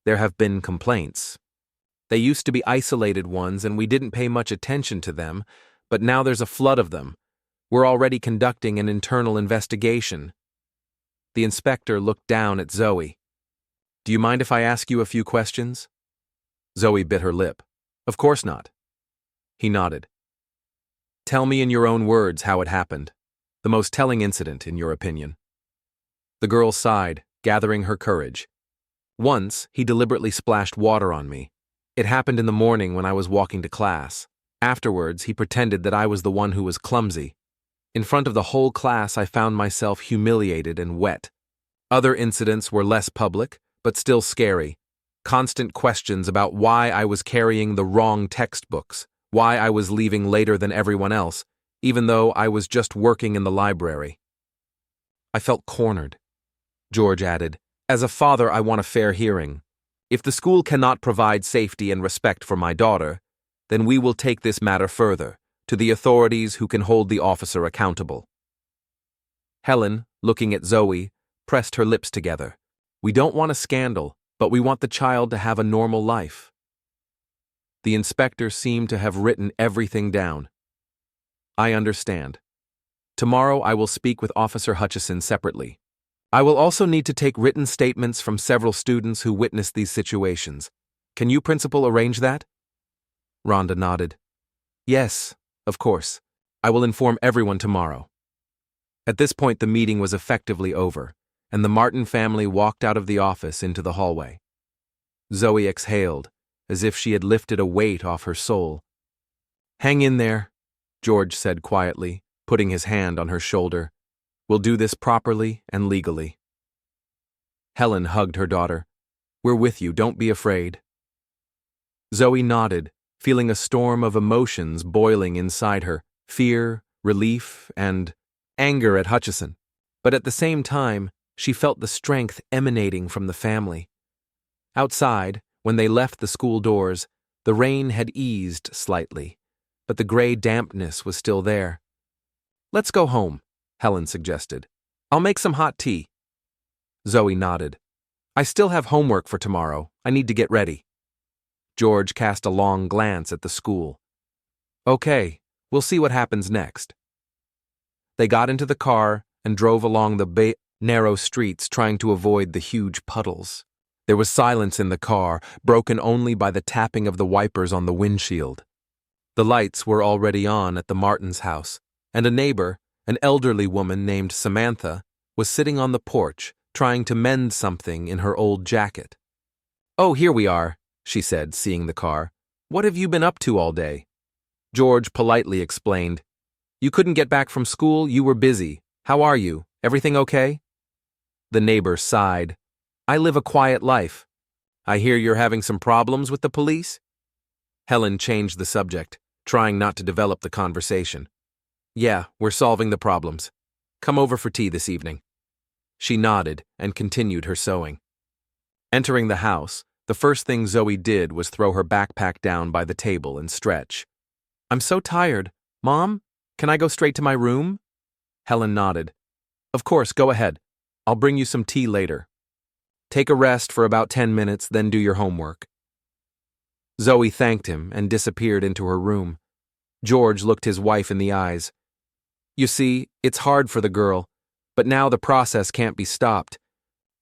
there have been complaints. They used to be isolated ones and we didn't pay much attention to them, but now there's a flood of them. We're already conducting an internal investigation." The inspector looked down at Zoe. "Do you mind if I ask you a few questions?" Zoe bit her lip. "Of course not." He nodded. "Tell me in your own words how it happened. The most telling incident, in your opinion." The girl sighed, gathering her courage. "Once, he deliberately splashed water on me. It happened in the morning when I was walking to class. Afterwards, he pretended that I was the one who was clumsy. In front of the whole class, I found myself humiliated and wet. Other incidents were less public, but still scary. Constant questions about why I was carrying the wrong textbooks, why I was leaving later than everyone else, even though I was just working in the library." "I felt cornered." George added, "As a father, I want a fair hearing. If the school cannot provide safety and respect for my daughter, then we will take this matter further, to the authorities who can hold the officer accountable." Helen, looking at Zoe, pressed her lips together. "We don't want a scandal, but we want the child to have a normal life." The inspector seemed to have written everything down. "I understand. Tomorrow I will speak with Officer Hutchison separately. I will also need to take written statements from several students who witnessed these situations. Can you, Principal, arrange that?" Rhonda nodded. "Yes, of course. I will inform everyone tomorrow." At this point, the meeting was effectively over, and the Martin family walked out of the office into the hallway. Zoe exhaled, as if she had lifted a weight off her soul. "Hang in there," George said quietly, putting his hand on her shoulder. "We'll do this properly and legally." Helen hugged her daughter. "We're with you, don't be afraid." Zoe nodded, feeling a storm of emotions boiling inside her, fear, relief, and anger at Hutchison. But at the same time, she felt the strength emanating from the family. Outside, when they left the school doors, the rain had eased slightly, but the gray dampness was still there. "Let's go home," Helen suggested. "I'll make some hot tea." Zoe nodded. "I still have homework for tomorrow. I need to get ready." George cast a long glance at the school. "Okay, we'll see what happens next." They got into the car and drove along the narrow streets, trying to avoid the huge puddles. There was silence in the car, broken only by the tapping of the wipers on the windshield. The lights were already on at the Martins' house, and a neighbor, an elderly woman named Samantha, was sitting on the porch, trying to mend something in her old jacket. "Oh, here we are," she said, seeing the car. "What have you been up to all day?" George politely explained. "You couldn't get back from school, you were busy. How are you? Everything okay?" The neighbor sighed. "I live a quiet life. I hear you're having some problems with the police?" Helen changed the subject, trying not to develop the conversation. "Yeah, we're solving the problems. Come over for tea this evening." She nodded and continued her sewing. Entering the house, the first thing Zoe did was throw her backpack down by the table and stretch. "I'm so tired. Mom, can I go straight to my room?" Helen nodded. "Of course, go ahead. I'll bring you some tea later. Take a rest for about 10 minutes, then do your homework." Zoe thanked him and disappeared into her room. George looked his wife in the eyes. "You see, it's hard for the girl, but now the process can't be stopped.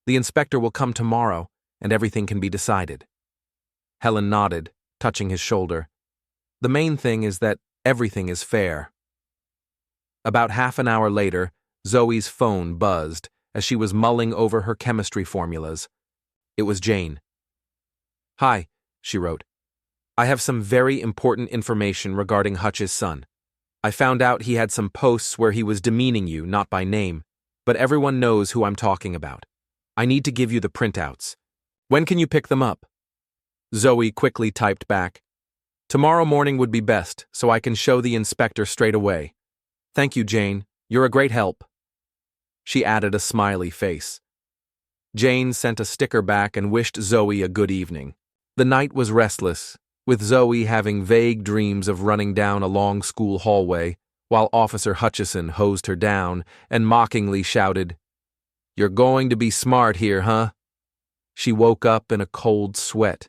The inspector will come tomorrow, and everything can be decided." Helen nodded, touching his shoulder. "The main thing is that everything is fair." About half an hour later, Zoe's phone buzzed as she was mulling over her chemistry formulas. It was Jane. "Hi," she wrote. "I have some very important information regarding Hutch's son. I found out he had some posts where he was demeaning you, not by name, but everyone knows who I'm talking about. I need to give you the printouts. When can you pick them up?" Zoe quickly typed back, "Tomorrow morning would be best, so I can show the inspector straight away. Thank you, Jane. You're a great help." She added a smiley face. Jane sent a sticker back and wished Zoe a good evening. The night was restless, with Zoe having vague dreams of running down a long school hallway, while Officer Hutchison hosed her down and mockingly shouted, "You're going to be smart here, huh?" She woke up in a cold sweat,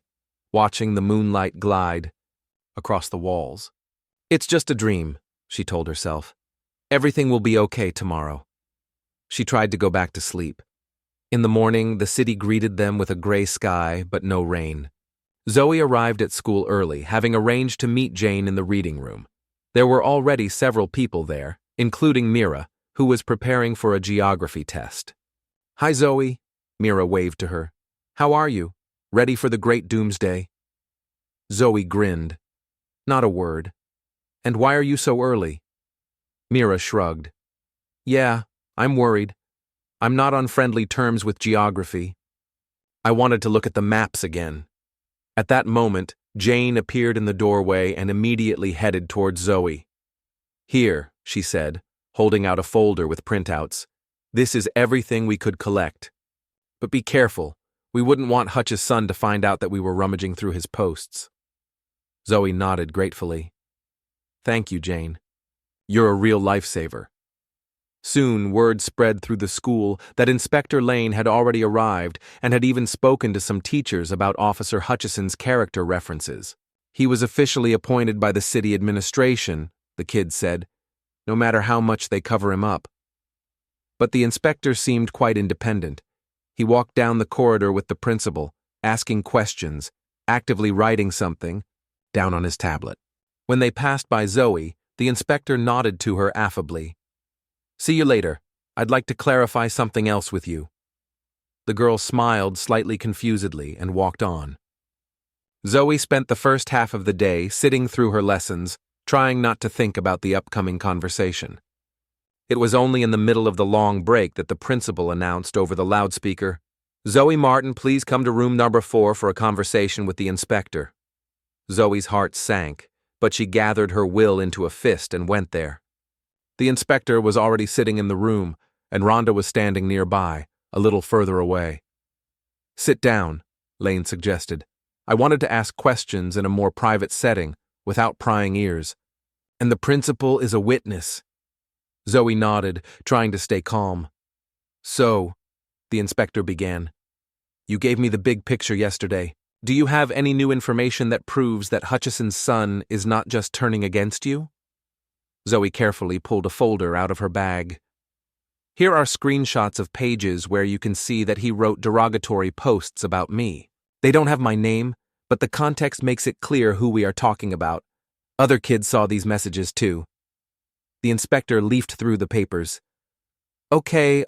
watching the moonlight glide across the walls. "It's just a dream," she told herself. "Everything will be okay tomorrow." She tried to go back to sleep. In the morning, the city greeted them with a gray sky, but no rain. Zoe arrived at school early, having arranged to meet Jane in the reading room. There were already several people there, including Mira, who was preparing for a geography test. "Hi, Zoe," Mira waved to her. "How are you? Ready for the great doomsday?" Zoe grinned. "Not a word. And why are you so early?" Mira shrugged. "Yeah, I'm worried. I'm not on friendly terms with geography. I wanted to look at the maps again." At that moment, Jane appeared in the doorway and immediately headed towards Zoe. "Here," she said, holding out a folder with printouts. "This is everything we could collect. But be careful. We wouldn't want Hutch's son to find out that we were rummaging through his posts." Zoe nodded gratefully. "Thank you, Jane. You're a real lifesaver." Soon, word spread through the school that Inspector Lane had already arrived and had even spoken to some teachers about Officer Hutchison's character references. He was officially appointed by the city administration, the kids said, no matter how much they cover him up. But the inspector seemed quite independent. He walked down the corridor with the principal, asking questions, actively writing something down on his tablet. When they passed by Zoe, the inspector nodded to her affably. "See you later. I'd like to clarify something else with you." The girl smiled slightly confusedly and walked on. Zoe spent the first half of the day sitting through her lessons, trying not to think about the upcoming conversation. It was only in the middle of the long break that the principal announced over the loudspeaker, "Zoe Martin, please come to room number 4 for a conversation with the inspector." Zoe's heart sank, but she gathered her will into a fist and went there. The inspector was already sitting in the room, and Rhonda was standing nearby, a little further away. "Sit down," Lane suggested. "I wanted to ask questions in a more private setting, without prying ears. And the principal is a witness." Zoe nodded, trying to stay calm. "So," the inspector began, "you gave me the big picture yesterday. Do you have any new information that proves that Hutchison's son is not just turning against you?" Zoe carefully pulled a folder out of her bag. "Here are screenshots of pages where you can see that he wrote derogatory posts about me. They don't have my name, but the context makes it clear who we are talking about. Other kids saw these messages too." The inspector leafed through the papers. Okay,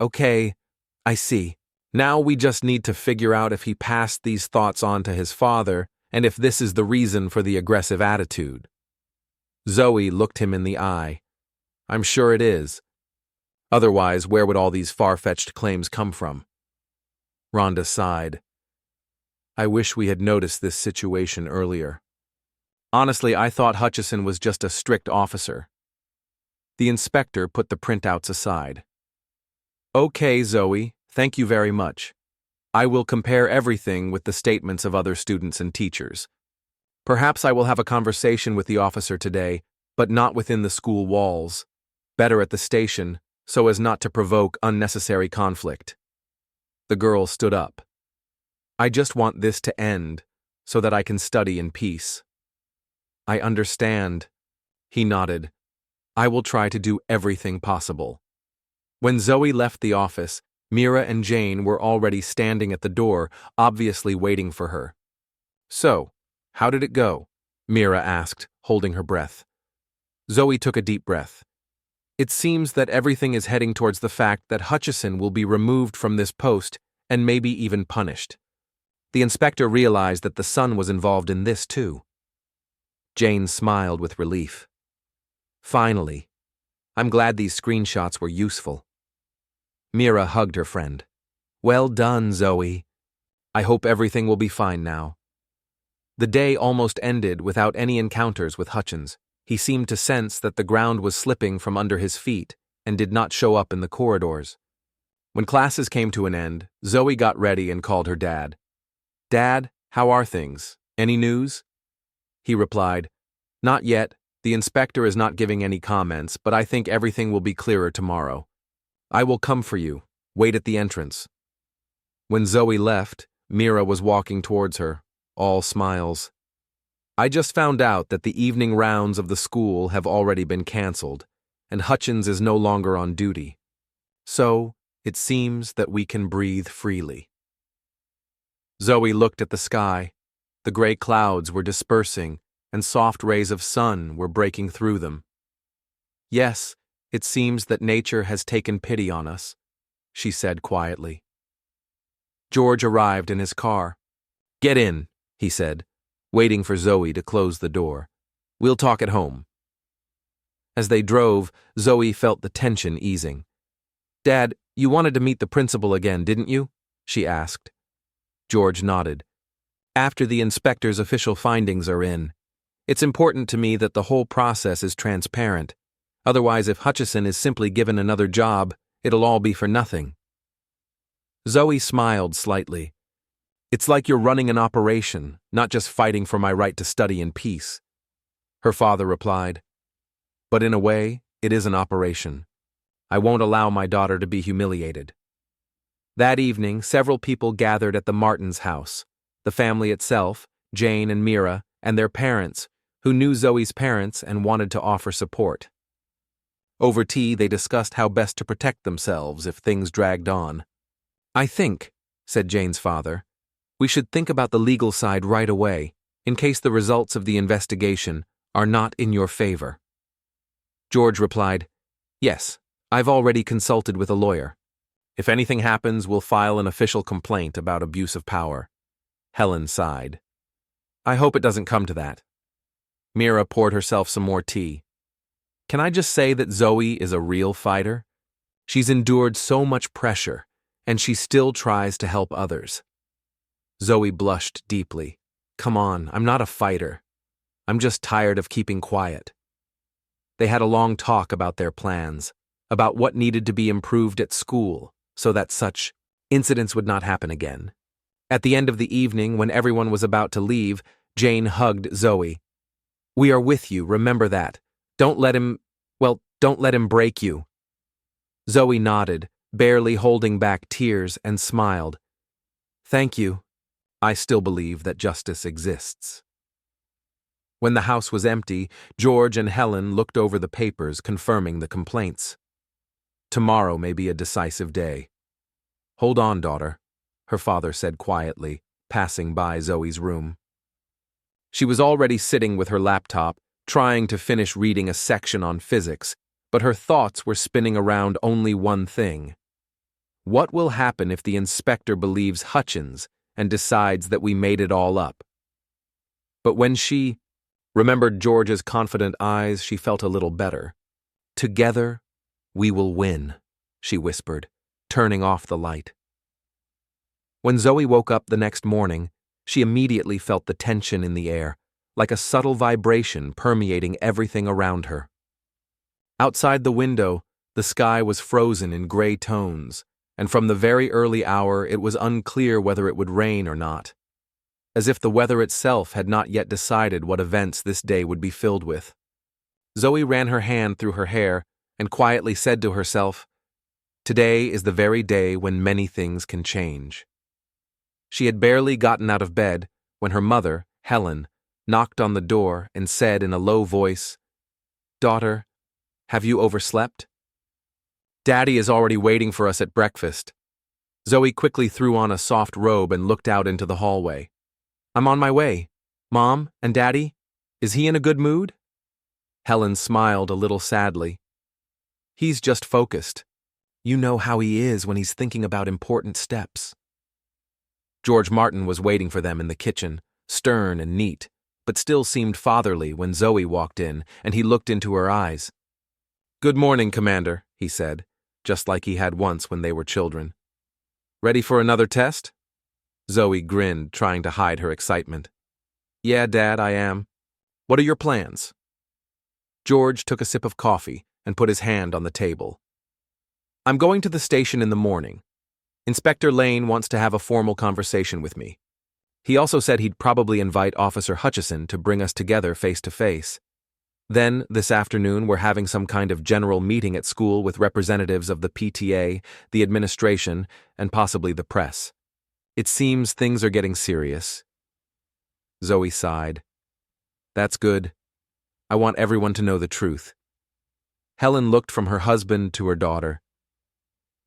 I see. Now we just need to figure out if he passed these thoughts on to his father and if this is the reason for the aggressive attitude." Zoe looked him in the eye. "I'm sure it is. Otherwise, where would all these far-fetched claims come from?" Rhonda sighed. "I wish we had noticed this situation earlier. Honestly, I thought Hutchison was just a strict officer." The inspector put the printouts aside. "Okay, Zoe, thank you very much. I will compare everything with the statements of other students and teachers. Perhaps I will have a conversation with the officer today, but not within the school walls. Better at the station, so as not to provoke unnecessary conflict." The girl stood up. "I just want this to end, so that I can study in peace." "I understand." He nodded. "I will try to do everything possible." When Zoe left the office, Mira and Jane were already standing at the door, obviously waiting for her. "So, how did it go?" Mira asked, holding her breath. Zoe took a deep breath. It seems that everything is heading towards the fact that Hutchison will be removed from this post and maybe even punished. The inspector realized that the son was involved in this too. Jane smiled with relief. Finally, I'm glad these screenshots were useful. Mira hugged her friend. Well done, Zoe. I hope everything will be fine now. The day almost ended without any encounters with Hutchins. He seemed to sense that the ground was slipping from under his feet and did not show up in the corridors. When classes came to an end, Zoe got ready and called her dad. Dad, how are things? Any news? He replied, Not yet. The inspector is not giving any comments, but I think everything will be clearer tomorrow. I will come for you. Wait at the entrance. When Zoe left, Mira was walking towards her, all smiles. I just found out that the evening rounds of the school have already been canceled, and Hutchins is no longer on duty. So, it seems that we can breathe freely. Zoe looked at the sky. The gray clouds were dispersing, and soft rays of sun were breaking through them. Yes, it seems that nature has taken pity on us, she said quietly. George arrived in his car. Get in, he said, waiting for Zoe to close the door. We'll talk at home. As they drove, Zoe felt the tension easing. Dad, you wanted to meet the principal again, didn't you? She asked. George nodded. After the inspector's official findings are in. It's important to me that the whole process is transparent. Otherwise, if Hutchison is simply given another job, it'll all be for nothing. Zoe smiled slightly. It's like you're running an operation, not just fighting for my right to study in peace. Her father replied. But in a way, it is an operation. I won't allow my daughter to be humiliated. That evening, several people gathered at the Martins' house. The family itself, Jane and Mira, and their parents, who knew Zoe's parents and wanted to offer support. Over tea, they discussed how best to protect themselves if things dragged on. I think, said Jane's father, we should think about the legal side right away, in case the results of the investigation are not in your favor. George replied, Yes, I've already consulted with a lawyer. If anything happens, we'll file an official complaint about abuse of power. Helen sighed. I hope it doesn't come to that. Mira poured herself some more tea. Can I just say that Zoe is a real fighter? She's endured so much pressure, and she still tries to help others. Zoe blushed deeply. Come on, I'm not a fighter. I'm just tired of keeping quiet. They had a long talk about their plans, about what needed to be improved at school so that such incidents would not happen again. At the end of the evening, when everyone was about to leave, Jane hugged Zoe. We are with you, remember that. Don't let him break you. Zoe nodded, barely holding back tears, and smiled. Thank you. I still believe that justice exists. When the house was empty, George and Helen looked over the papers confirming the complaints. Tomorrow may be a decisive day. Hold on, daughter, her father said quietly, passing by Zoe's room. She was already sitting with her laptop, trying to finish reading a section on physics, but her thoughts were spinning around only one thing. What will happen if the inspector believes Hutchins and decides that we made it all up? But when she remembered George's confident eyes, she felt a little better. Together, we will win, she whispered, turning off the light. When Zoe woke up the next morning, she immediately felt the tension in the air, like a subtle vibration permeating everything around her. Outside the window, the sky was frozen in gray tones, and from the very early hour it was unclear whether it would rain or not, as if the weather itself had not yet decided what events this day would be filled with. Zoe ran her hand through her hair and quietly said to herself, Today is the very day when many things can change. She had barely gotten out of bed when her mother, Helen, knocked on the door and said in a low voice, Daughter, have you overslept? Daddy is already waiting for us at breakfast. Zoe quickly threw on a soft robe and looked out into the hallway. I'm on my way. Mom and Daddy, is he in a good mood? Helen smiled a little sadly. He's just focused. You know how he is when he's thinking about important steps. George Martin was waiting for them in the kitchen, stern and neat, but still seemed fatherly when Zoe walked in and he looked into her eyes. "Good morning, Commander," he said, just like he had once when they were children. "Ready for another test?" Zoe grinned, trying to hide her excitement. "Yeah, Dad, I am. What are your plans?" George took a sip of coffee and put his hand on the table. "I'm going to the station in the morning. Inspector Lane wants to have a formal conversation with me. He also said he'd probably invite Officer Hutchison to bring us together face to face. Then, this afternoon, we're having some kind of general meeting at school with representatives of the PTA, the administration, and possibly the press. It seems things are getting serious." Zoe sighed. "That's good. I want everyone to know the truth." Helen looked from her husband to her daughter.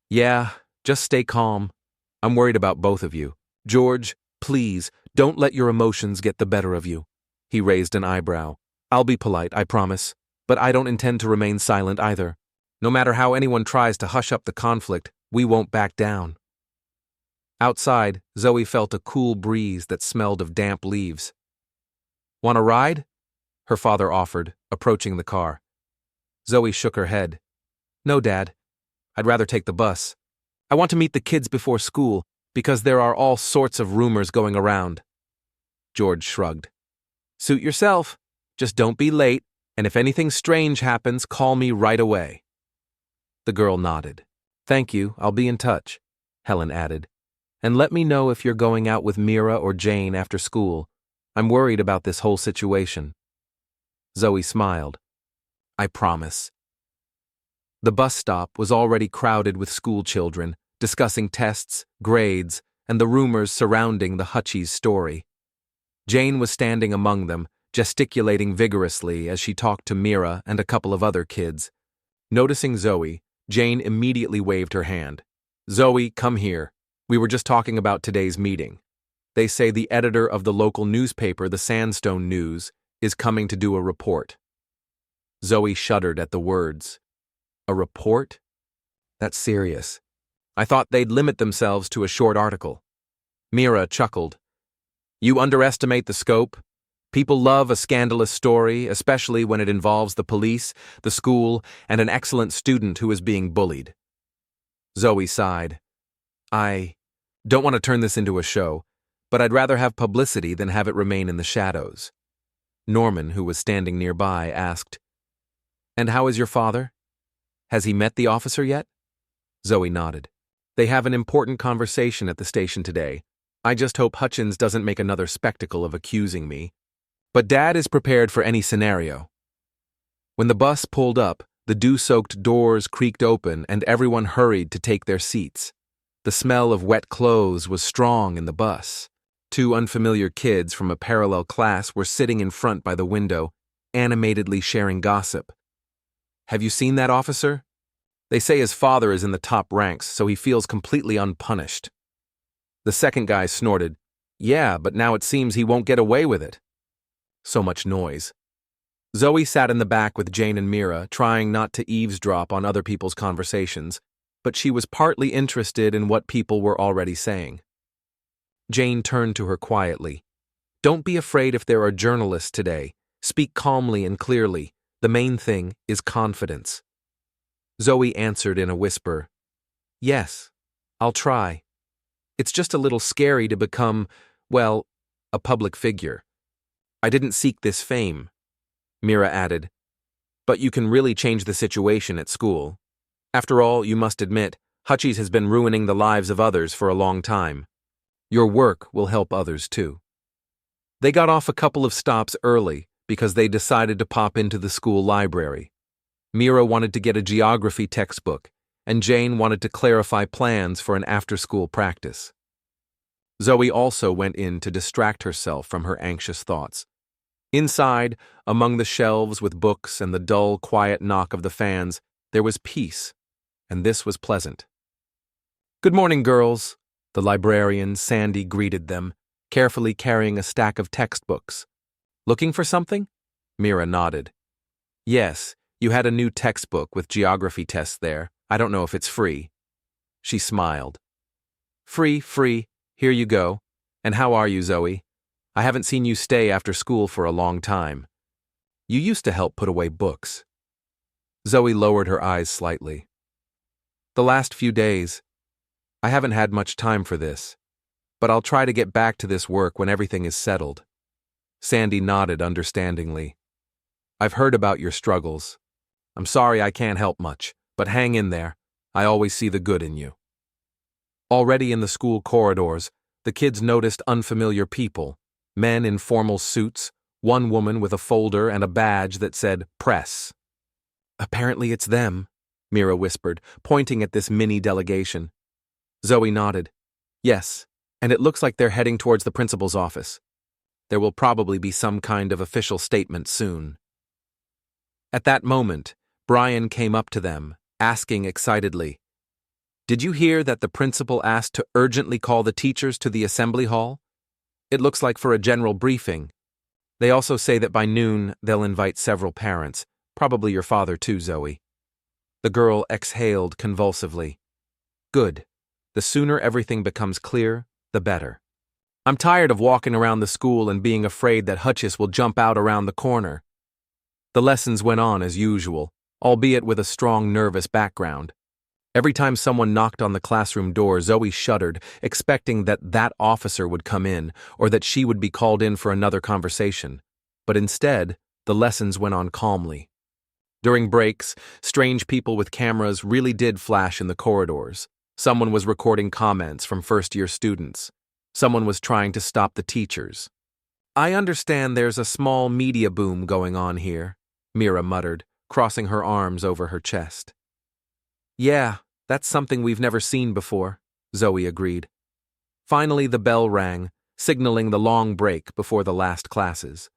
"Yeah, just stay calm. I'm worried about both of you. George, please, don't let your emotions get the better of you." He raised an eyebrow. "I'll be polite, I promise, but I don't intend to remain silent either. No matter how anyone tries to hush up the conflict, we won't back down." Outside, Zoe felt a cool breeze that smelled of damp leaves. "Want a ride?" her father offered, approaching the car. Zoe shook her head. "No, Dad. I'd rather take the bus. I want to meet the kids before school, because there are all sorts of rumors going around." George shrugged. "Suit yourself. Just don't be late, and if anything strange happens, call me right away." The girl nodded. "Thank you, I'll be in touch," Helen added. "And let me know if you're going out with Mira or Jane after school. I'm worried about this whole situation." Zoe smiled. "I promise." The bus stop was already crowded with school children, discussing tests, grades, and the rumors surrounding the Hutchies story. Jane was standing among them, gesticulating vigorously as she talked to Mira and a couple of other kids. Noticing Zoe, Jane immediately waved her hand. "Zoe, come here. We were just talking about today's meeting. They say the editor of the local newspaper, the Sandstone News, is coming to do a report." Zoe shuddered at the words. "A report? That's serious. I thought they'd limit themselves to a short article." Mira chuckled. "You underestimate the scope. People love a scandalous story, especially when it involves the police, the school, and an excellent student who is being bullied." Zoe sighed. "I don't want to turn this into a show, but I'd rather have publicity than have it remain in the shadows." Norman, who was standing nearby, asked, "And how is your father? Has he met the officer yet?" Zoe nodded. "They have an important conversation at the station today. I just hope Hutchins doesn't make another spectacle of accusing me. But Dad is prepared for any scenario." When the bus pulled up, the dew-soaked doors creaked open and everyone hurried to take their seats. The smell of wet clothes was strong in the bus. Two unfamiliar kids from a parallel class were sitting in front by the window, animatedly sharing gossip. "Have you seen that officer? They say his father is in the top ranks, so he feels completely unpunished." The second guy snorted. "Yeah, but now it seems he won't get away with it." So much noise. Zoe sat in the back with Jane and Mira, trying not to eavesdrop on other people's conversations, but she was partly interested in what people were already saying. Jane turned to her quietly. "Don't be afraid if there are journalists today. Speak calmly and clearly. The main thing is confidence." Zoe answered in a whisper, "Yes, I'll try. It's just a little scary to become, well, a public figure. I didn't seek this fame," Mira added. "But you can really change the situation at school. After all, you must admit, Hutchies has been ruining the lives of others for a long time. Your work will help others too." They got off a couple of stops early because they decided to pop into the school library. Mira wanted to get a geography textbook, and Jane wanted to clarify plans for an after-school practice. Zoe also went in to distract herself from her anxious thoughts. Inside, among the shelves with books and the dull, quiet knock of the fans, there was peace, and this was pleasant. "Good morning, girls," the librarian, Sandy, greeted them, carefully carrying a stack of textbooks. "Looking for something?" Mira nodded. "Yes, You had a new textbook with geography tests there. I don't know if it's free. She smiled. Free. Here you go. And how are you, Zoe? I haven't seen you stay after school for a long time. You used to help put away books. Zoe lowered her eyes slightly. The last few days, I haven't had much time for this, but I'll try to get back to this work when everything is settled. Sandy nodded understandingly. I've heard about your struggles. I'm sorry I can't help much, but hang in there. I always see the good in you. Already in the school corridors, the kids noticed unfamiliar people, men in formal suits, one woman with a folder and a badge that said press. Apparently it's them, Mira whispered, pointing at this mini delegation. Zoe nodded. Yes, and it looks like they're heading towards the principal's office. There will probably be some kind of official statement soon. At that moment, Brian came up to them, asking excitedly, Did you hear that the principal asked to urgently call the teachers to the assembly hall? It looks like for a general briefing. They also say that by noon they'll invite several parents, probably your father too, Zoe. The girl exhaled convulsively. Good. The sooner everything becomes clear, the better. I'm tired of walking around the school and being afraid that Hutchis will jump out around the corner. The lessons went on as usual, albeit with a strong nervous background. Every time someone knocked on the classroom door, Zoe shuddered, expecting that officer would come in or that she would be called in for another conversation. But instead, the lessons went on calmly. During breaks, strange people with cameras really did flash in the corridors. Someone was recording comments from first-year students. Someone was trying to stop the teachers. I understand there's a small media boom going on here, Mira muttered, crossing her arms over her chest. Yeah, that's something we've never seen before, Zoe agreed. Finally, the bell rang, signaling the long break before the last classes.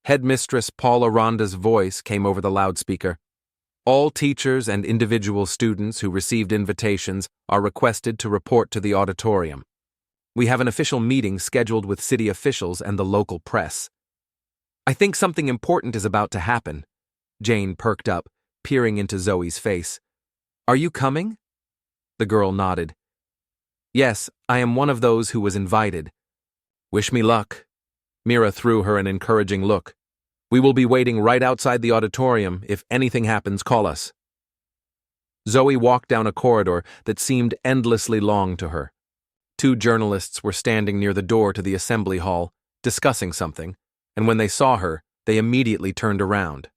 Headmistress Paula Ronda's voice came over the loudspeaker. All teachers and individual students who received invitations are requested to report to the auditorium. We have an official meeting scheduled with city officials and the local press. I think something important is about to happen. Jane perked up, peering into Zoe's face. Are you coming? The girl nodded. Yes, I am one of those who was invited. Wish me luck. Mira threw her an encouraging look. We will be waiting right outside the auditorium. If anything happens, call us. Zoe walked down a corridor that seemed endlessly long to her. 2 journalists were standing near the door to the assembly hall, discussing something, and when they saw her, they immediately turned around.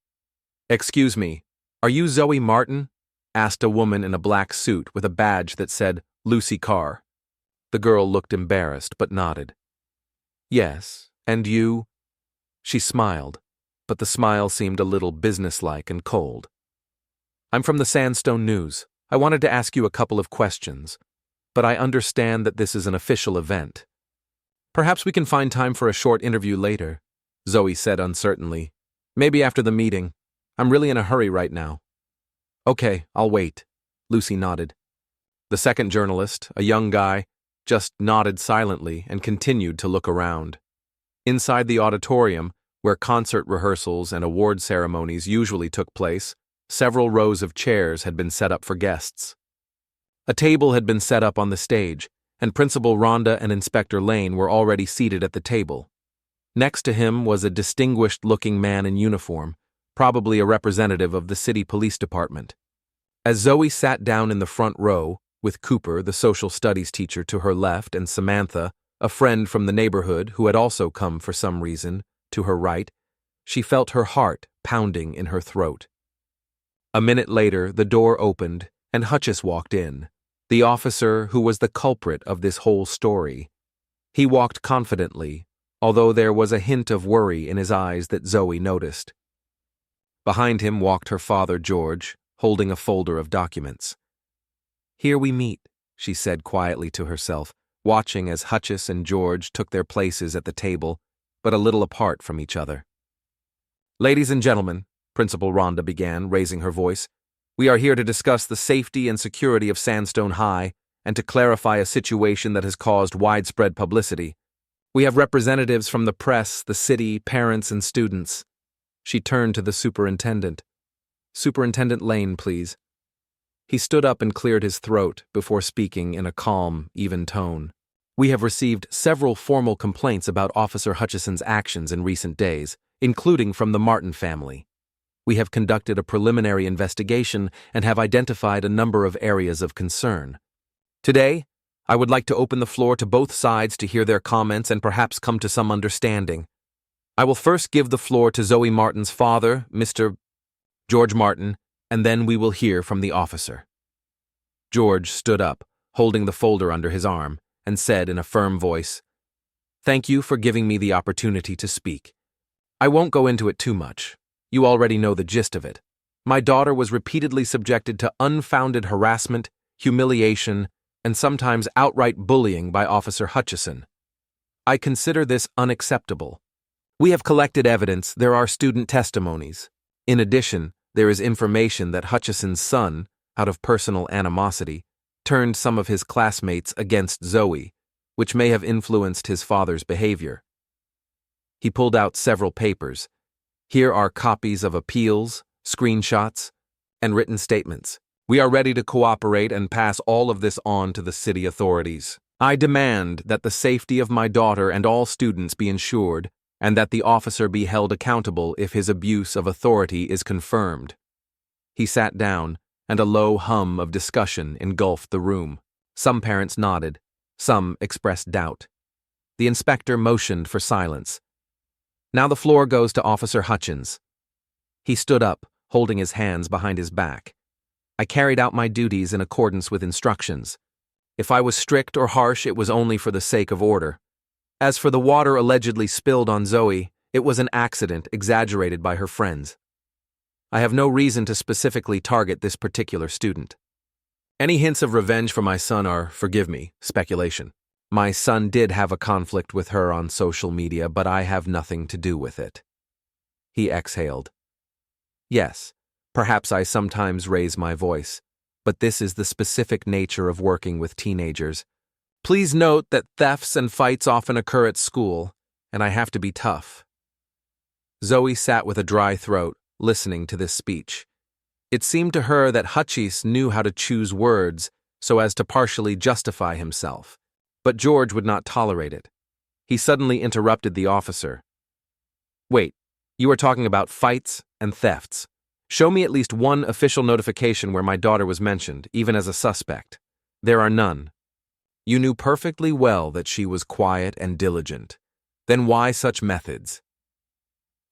Excuse me, are you Zoe Martin? Asked a woman in a black suit with a badge that said Lucy Carr. The girl looked embarrassed but nodded. Yes, and you? She smiled, but the smile seemed a little businesslike and cold. I'm from the Sandstone News. I wanted to ask you a couple of questions, but I understand that this is an official event. Perhaps we can find time for a short interview later, Zoe said uncertainly. Maybe after the meeting. I'm really in a hurry right now. Okay, I'll wait, Lucy nodded. The second journalist, a young guy, just nodded silently and continued to look around. Inside the auditorium, where concert rehearsals and award ceremonies usually took place, several rows of chairs had been set up for guests. A table had been set up on the stage, and Principal Rhonda and Inspector Lane were already seated at the table. Next to him was a distinguished-looking man in uniform, probably a representative of the city police department. As Zoe sat down in the front row, with Cooper, the social studies teacher, to her left, and Samantha, a friend from the neighborhood who had also come for some reason, to her right, she felt her heart pounding in her throat. A minute later, the door opened, and Hutchis walked in, the officer who was the culprit of this whole story. He walked confidently, although there was a hint of worry in his eyes that Zoe noticed. Behind him walked her father, George, holding a folder of documents. Here we meet, she said quietly to herself, watching as Hutchis and George took their places at the table, but a little apart from each other. Ladies and gentlemen, Principal Rhonda began, raising her voice, we are here to discuss the safety and security of Sandstone High and to clarify a situation that has caused widespread publicity. We have representatives from the press, the city, parents, and students. She turned to the superintendent. Superintendent Lane, please. He stood up and cleared his throat before speaking in a calm, even tone. We have received several formal complaints about Officer Hutchison's actions in recent days, including from the Martin family. We have conducted a preliminary investigation and have identified a number of areas of concern. Today, I would like to open the floor to both sides to hear their comments and perhaps come to some understanding. I will first give the floor to Zoe Martin's father, Mr. George Martin, and then we will hear from the officer. George stood up, holding the folder under his arm, and said in a firm voice, "Thank you for giving me the opportunity to speak. I won't go into it too much. You already know the gist of it. My daughter was repeatedly subjected to unfounded harassment, humiliation, and sometimes outright bullying by Officer Hutchison. I consider this unacceptable. We have collected evidence, there are student testimonies. In addition, there is information that Hutchison's son, out of personal animosity, turned some of his classmates against Zoe, which may have influenced his father's behavior." He pulled out several papers. Here are copies of appeals, screenshots, and written statements. We are ready to cooperate and pass all of this on to the city authorities. I demand that the safety of my daughter and all students be ensured, and that the officer be held accountable if his abuse of authority is confirmed. He sat down, and a low hum of discussion engulfed the room. Some parents nodded, some expressed doubt. The inspector motioned for silence. Now the floor goes to Officer Hutchins. He stood up, holding his hands behind his back. I carried out my duties in accordance with instructions. If I was strict or harsh, it was only for the sake of order. As for the water allegedly spilled on Zoe, it was an accident exaggerated by her friends. I have no reason to specifically target this particular student. Any hints of revenge for my son are, forgive me, speculation. My son did have a conflict with her on social media, but I have nothing to do with it. He exhaled. Yes, perhaps I sometimes raise my voice, but this is the specific nature of working with teenagers. Please note that thefts and fights often occur at school, and I have to be tough. Zoe sat with a dry throat, listening to this speech. It seemed to her that Hutchis knew how to choose words so as to partially justify himself, but George would not tolerate it. He suddenly interrupted the officer. Wait, you are talking about fights and thefts. Show me at least one official notification where my daughter was mentioned, even as a suspect. There are none. You knew perfectly well that she was quiet and diligent. Then why such methods?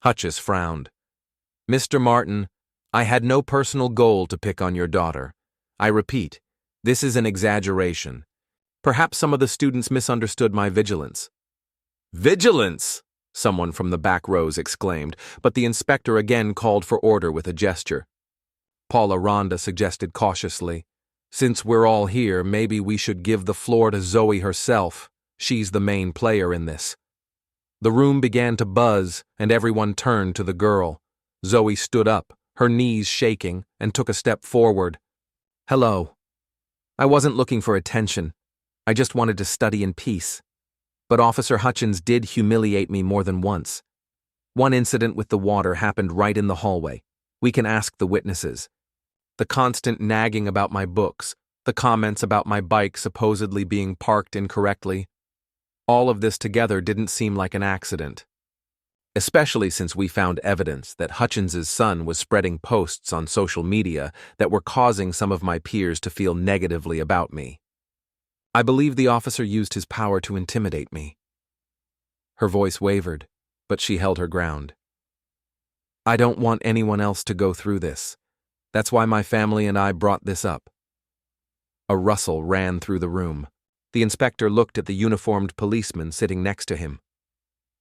Hutchis frowned. Mr. Martin, I had no personal goal to pick on your daughter. I repeat, this is an exaggeration. Perhaps some of the students misunderstood my vigilance. Vigilance! Someone from the back rows exclaimed, but the inspector again called for order with a gesture. Paula Rhonda suggested cautiously, since we're all here, maybe we should give the floor to Zoe herself. She's the main player in this. The room began to buzz, and everyone turned to the girl. Zoe stood up, her knees shaking, and took a step forward. Hello. I wasn't looking for attention. I just wanted to study in peace. But Officer Hutchins did humiliate me more than once. One incident with the water happened right in the hallway. We can ask the witnesses. The constant nagging about my books, the comments about my bike supposedly being parked incorrectly. All of this together didn't seem like an accident. Especially since we found evidence that Hutchins's son was spreading posts on social media that were causing some of my peers to feel negatively about me. I believe the officer used his power to intimidate me. Her voice wavered, but she held her ground. I don't want anyone else to go through this. That's why my family and I brought this up. A rustle ran through the room. The inspector looked at the uniformed policeman sitting next to him.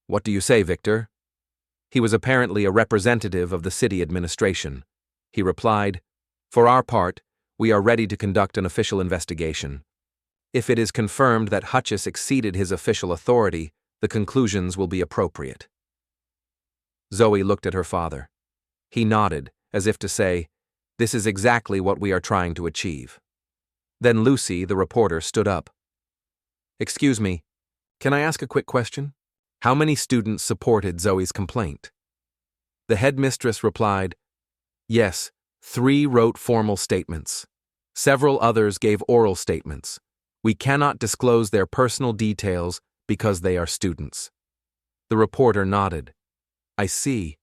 What do you say, Victor? He was apparently a representative of the city administration. He replied, For our part, we are ready to conduct an official investigation. If it is confirmed that Hutchis exceeded his official authority, the conclusions will be appropriate. Zoe looked at her father. He nodded, as if to say, This is exactly what we are trying to achieve. Then Lucy, the reporter, stood up. Excuse me, can I ask a quick question? How many students supported Zoe's complaint? The headmistress replied, Yes, 3 wrote formal statements. Several others gave oral statements. We cannot disclose their personal details because they are students. The reporter nodded. I see.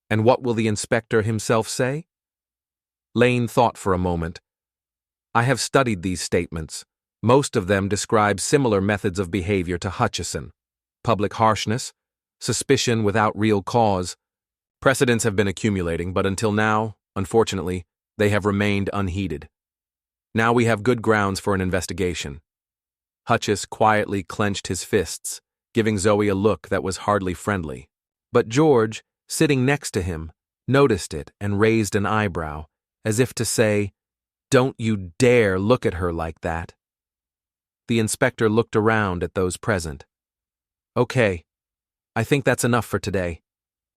And what will the inspector himself say? Lane thought for a moment. I have studied these statements. Most of them describe similar methods of behavior to Hutchison. Public harshness, suspicion without real cause. Precedents have been accumulating, but until now, unfortunately, they have remained unheeded. Now we have good grounds for an investigation. Hutchis quietly clenched his fists, giving Zoe a look that was hardly friendly. But George, sitting next to him, noticed it and raised an eyebrow, as if to say, "Don't you dare look at her like that." The inspector looked around at those present. Okay, I think that's enough for today.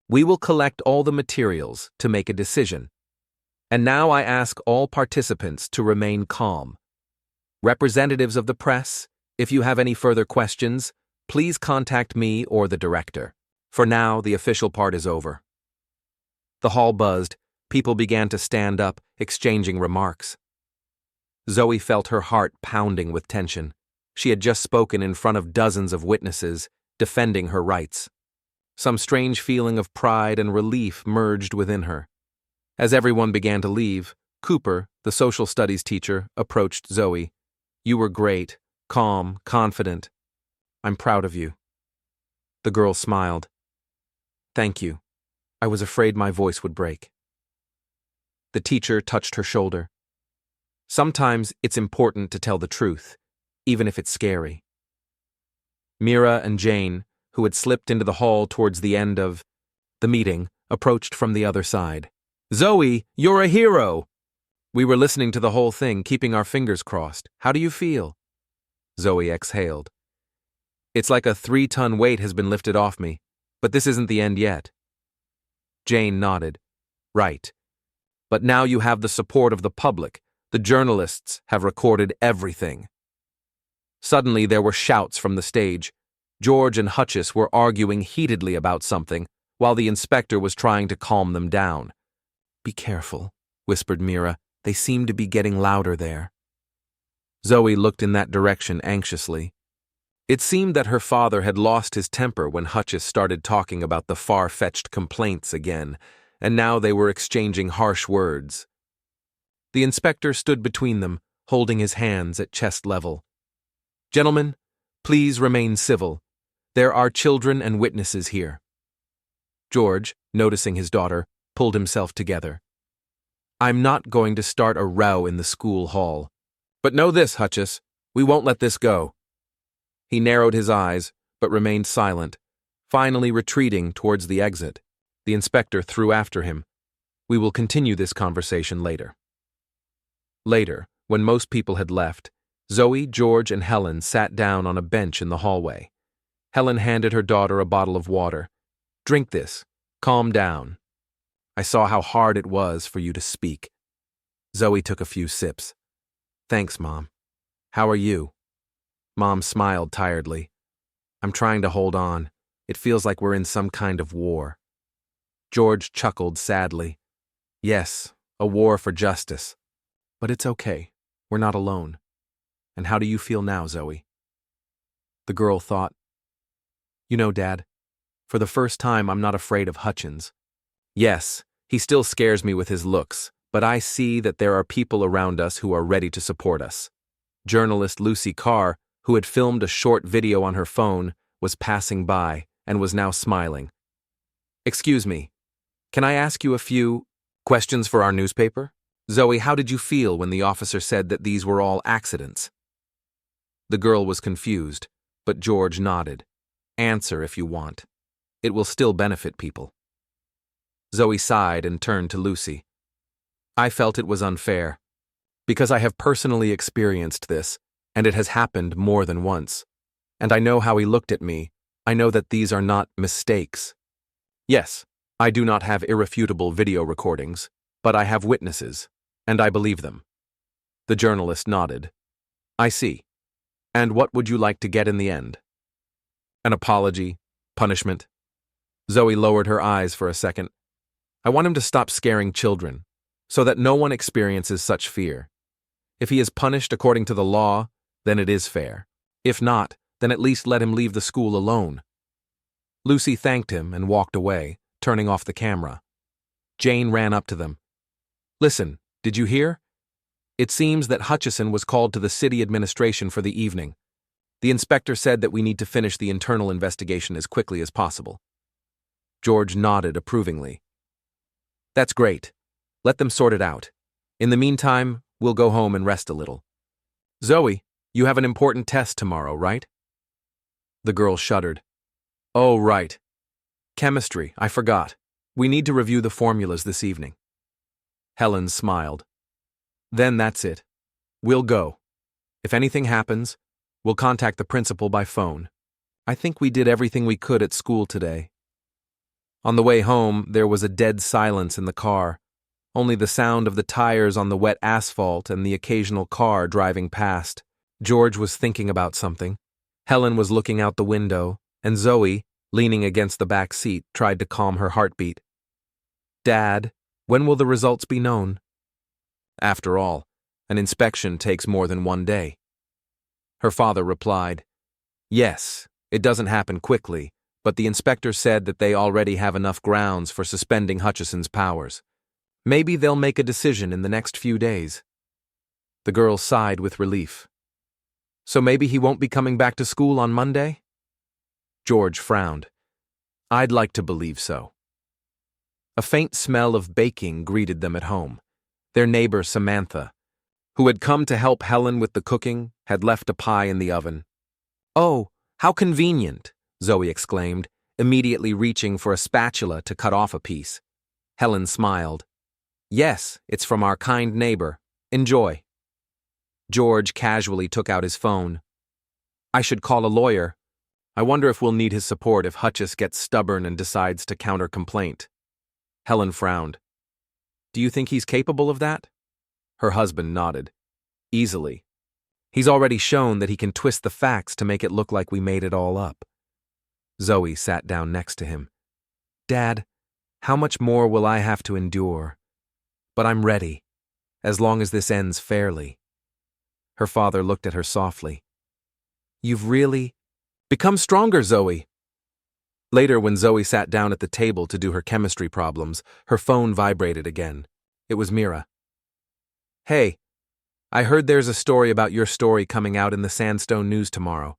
We will collect all the materials to make a decision. And now I ask all participants to remain calm. Representatives of the press, if you have any further questions, please contact me or the director. For now, the official part is over. The hall buzzed. People began to stand up, exchanging remarks. Zoe felt her heart pounding with tension. She had just spoken in front of dozens of witnesses, defending her rights. Some strange feeling of pride and relief merged within her. As everyone began to leave, Cooper, the social studies teacher, approached Zoe. You were great, calm, confident. I'm proud of you. The girl smiled. Thank you. I was afraid my voice would break. The teacher touched her shoulder. Sometimes it's important to tell the truth, even if it's scary. Mira and Jane, who had slipped into the hall towards the end of the meeting, approached from the other side. Zoe, you're a hero! We were listening to the whole thing, keeping our fingers crossed. How do you feel? Zoe exhaled. It's like a 3-ton weight has been lifted off me, but this isn't the end yet. Jane nodded. Right. But now you have the support of the public. The journalists have recorded everything. Suddenly there were shouts from the stage. George and Hutchis were arguing heatedly about something, while the inspector was trying to calm them down. Be careful, whispered Mira. They seem to be getting louder there. Zoe looked in that direction anxiously. It seemed that her father had lost his temper when Hutchis started talking about the far-fetched complaints again, and now they were exchanging harsh words. The inspector stood between them, holding his hands at chest level. Gentlemen, please remain civil. There are children and witnesses here. George, noticing his daughter, pulled himself together. I'm not going to start a row in the school hall. But know this, Hutchis, we won't let this go. He narrowed his eyes, but remained silent, finally retreating towards the exit. The inspector threw after him. We will continue this conversation later. Later, when most people had left, Zoe, George, and Helen sat down on a bench in the hallway. Helen handed her daughter a bottle of water. Drink this. Calm down. I saw how hard it was for you to speak. Zoe took a few sips. Thanks, Mom. How are you? Mom smiled tiredly. I'm trying to hold on. It feels like we're in some kind of war. George chuckled sadly. Yes, a war for justice. But it's okay. We're not alone. And how do you feel now, Zoe? The girl thought. You know, Dad, for the first time I'm not afraid of Hutchins. Yes, he still scares me with his looks, but I see that there are people around us who are ready to support us. Journalist Lucy Carr, who had filmed a short video on her phone, was passing by and was now smiling. Excuse me, can I ask you a few questions for our newspaper? Zoe, how did you feel when the officer said that these were all accidents? The girl was confused, but George nodded. Answer if you want. It will still benefit people. Zoe sighed and turned to Lucy. I felt it was unfair. Because I have personally experienced this, and it has happened more than once. And I know how he looked at me. I know that these are not mistakes. Yes, I do not have irrefutable video recordings, but I have witnesses, and I believe them. The journalist nodded. I see. And what would you like to get in the end? An apology? Punishment? Zoe lowered her eyes for a second. I want him to stop scaring children. so that no one experiences such fear. If he is punished according to the law, then it is fair. If not, then at least let him leave the school alone. Lucy thanked him and walked away, turning off the camera. Jane ran up to them. Listen, did you hear? It seems that Hutchison was called to the city administration for the evening. The inspector said that we need to finish the internal investigation as quickly as possible. George nodded approvingly. That's great. Let them sort it out. In the meantime, we'll go home and rest a little. Zoe, you have an important test tomorrow, right? The girl shuddered. Oh, right. Chemistry, I forgot. We need to review the formulas this evening. Helen smiled. Then that's it. We'll go. If anything happens, we'll contact the principal by phone. I think we did everything we could at school today. On the way home, there was a dead silence in the car, only the sound of the tires on the wet asphalt and the occasional car driving past. George was thinking about something. Helen was looking out the window, and Zoe, leaning against the back seat, tried to calm her heartbeat. Dad, when will the results be known? After all, an inspection takes more than one day. Her father replied, Yes, it doesn't happen quickly, but the inspector said that they already have enough grounds for suspending Hutchison's powers. Maybe they'll make a decision in the next few days. The girl sighed with relief. So maybe he won't be coming back to school on Monday? George frowned. I'd like to believe so. A faint smell of baking greeted them at home. Their neighbor Samantha, who had come to help Helen with the cooking, had left a pie in the oven. Oh, how convenient, Zoe exclaimed, immediately reaching for a spatula to cut off a piece. Helen smiled. Yes, it's from our kind neighbor. Enjoy. George casually took out his phone. I should call a lawyer. I wonder if we'll need his support if Hutchis gets stubborn and decides to counter-complaint. Helen frowned. Do you think he's capable of that? Her husband nodded. Easily. He's already shown that he can twist the facts to make it look like we made it all up. Zoe sat down next to him. Dad, how much more will I have to endure? But I'm ready, as long as this ends fairly. Her father looked at her softly. You've really become stronger, Zoe. Later, when Zoe sat down at the table to do her chemistry problems, her phone vibrated again. It was Mira. Hey, I heard there's a story about your story coming out in the Sandstone News tomorrow.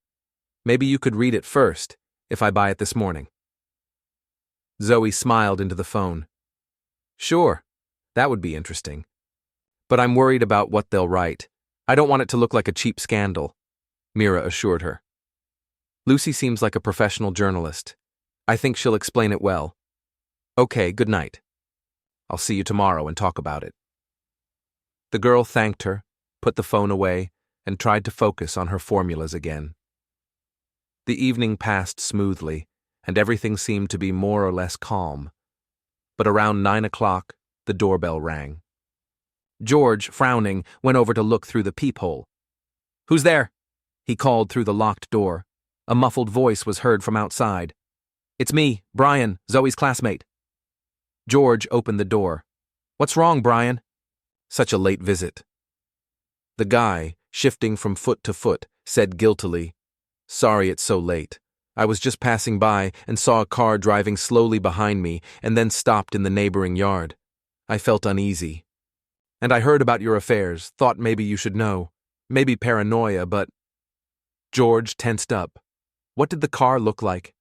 Maybe you could read it first, if I buy it this morning. Zoe smiled into the phone. Sure, that would be interesting. But I'm worried about what they'll write. I don't want it to look like a cheap scandal, Mira assured her. Lucy seems like a professional journalist. I think she'll explain it well. Okay, good night. I'll see you tomorrow and talk about it. The girl thanked her, put the phone away, and tried to focus on her formulas again. The evening passed smoothly, and everything seemed to be more or less calm. But around 9 o'clock, the doorbell rang. George, frowning, went over to look through the peephole. Who's there? He called through the locked door. A muffled voice was heard from outside. It's me, Brian, Zoe's classmate. George opened the door. What's wrong, Brian? Such a late visit. The guy, shifting from foot to foot, said guiltily, Sorry it's so late. I was just passing by and saw a car driving slowly behind me and then stopped in the neighboring yard. I felt uneasy. And I heard about your affairs, thought maybe you should know. Maybe paranoia, but... George tensed up. What did the car look like?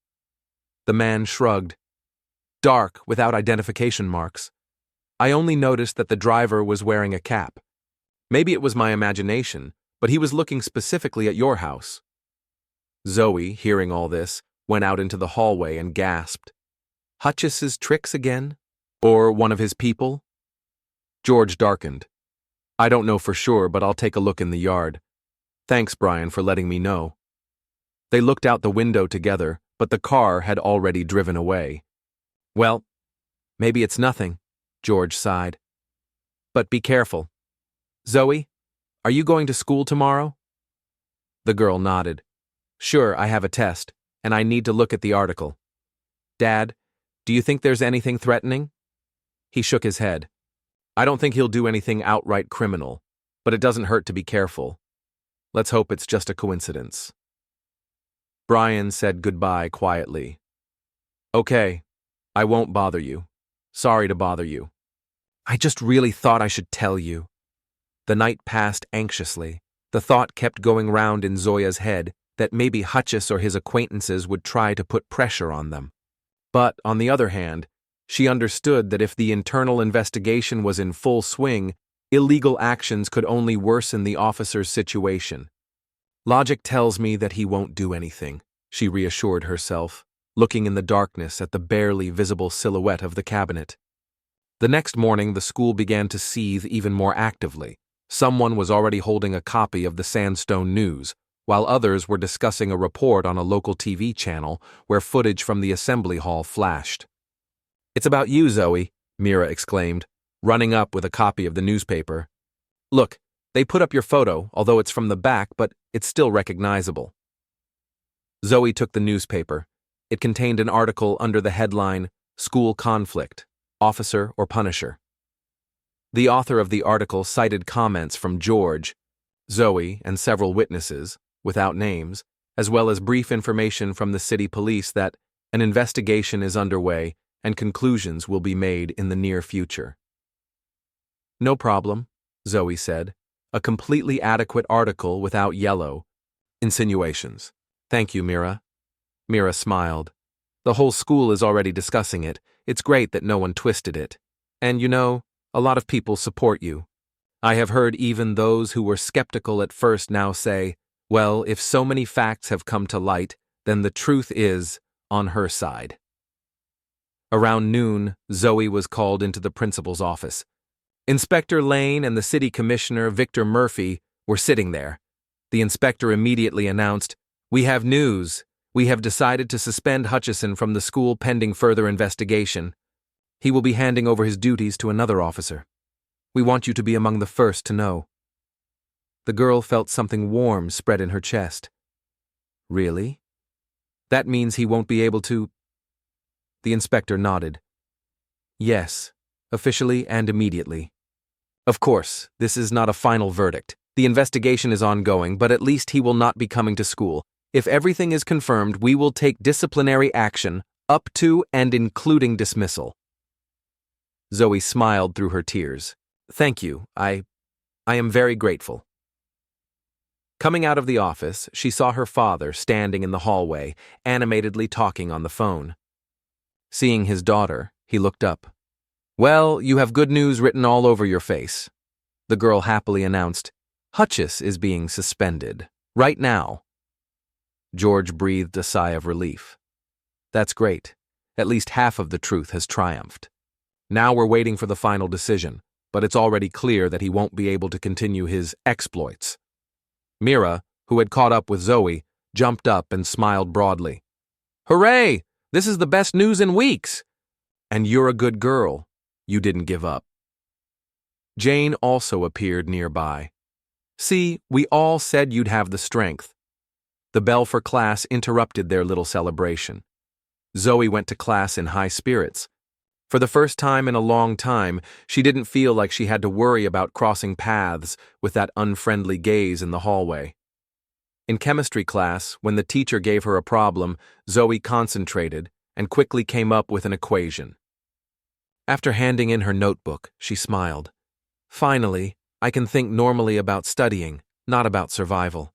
The man shrugged. Dark, without identification marks. I only noticed that the driver was wearing a cap. Maybe it was my imagination, but he was looking specifically at your house. Zoe, hearing all this, went out into the hallway and gasped. Hutchis's tricks again? Or one of his people? George darkened. I don't know for sure, but I'll take a look in the yard. Thanks, Brian, for letting me know. They looked out the window together, but the car had already driven away. Well, maybe it's nothing, George sighed. But be careful. Zoe, are you going to school tomorrow? The girl nodded. Sure, I have a test, and I need to look at the article. Dad, do you think there's anything threatening? He shook his head. I don't think he'll do anything outright criminal, but it doesn't hurt to be careful. Let's hope it's just a coincidence. Brian said goodbye quietly. Okay, I won't bother you. Sorry to bother you. I just really thought I should tell you. The night passed anxiously. The thought kept going round in Zoya's head that maybe Hutchis or his acquaintances would try to put pressure on them. But, on the other hand, she understood that if the internal investigation was in full swing, illegal actions could only worsen the officer's situation. Logic tells me that he won't do anything, she reassured herself, looking in the darkness at the barely visible silhouette of the cabinet. The next morning, the school began to seethe even more actively. Someone was already holding a copy of the Sandstone News, while others were discussing a report on a local TV channel where footage from the assembly hall flashed. It's about you, Zoe, Mira exclaimed, running up with a copy of the newspaper. Look, they put up your photo, although it's from the back, but it's still recognizable. Zoe took the newspaper. It contained an article under the headline, School Conflict, Officer or Punisher. The author of the article cited comments from George, Zoe, and several witnesses, without names, as well as brief information from the city police that an investigation is underway and conclusions will be made in the near future. No problem, Zoe said. A completely adequate article without yellow insinuations. Thank you, Mira. Mira smiled. The whole school is already discussing it. It's great that no one twisted it. And you know, a lot of people support you. I have heard even those who were skeptical at first now say, well, if so many facts have come to light, then the truth is on her side. Around noon, Zoe was called into the principal's office. Inspector Lane and the city commissioner, Victor Murphy, were sitting there. The inspector immediately announced, "We have news. We have decided to suspend Hutchison from the school pending further investigation. He will be handing over his duties to another officer. We want you to be among the first to know." The girl felt something warm spread in her chest. Really? That means he won't be able to... The inspector nodded. Yes, officially and immediately. Of course, this is not a final verdict. The investigation is ongoing, but at least he will not be coming to school. If everything is confirmed, we will take disciplinary action, up to and including dismissal. Zoe smiled through her tears. Thank you. I am very grateful. Coming out of the office, she saw her father standing in the hallway, animatedly talking on the phone. Seeing his daughter, he looked up. Well, you have good news written all over your face. The girl happily announced, Hutchis is being suspended. Right now. George breathed a sigh of relief. That's great. At least half of the truth has triumphed. Now we're waiting for the final decision, but it's already clear that he won't be able to continue his exploits. Mira, who had caught up with Zoe, jumped up and smiled broadly. Hooray! This is the best news in weeks! And you're a good girl. You didn't give up. Jane also appeared nearby. See, we all said you'd have the strength. The bell for class interrupted their little celebration. Zoe went to class in high spirits. For the first time in a long time, she didn't feel like she had to worry about crossing paths with that unfriendly gaze in the hallway. In chemistry class, when the teacher gave her a problem, Zoe concentrated and quickly came up with an equation. After handing in her notebook, she smiled. Finally, I can think normally about studying, not about survival.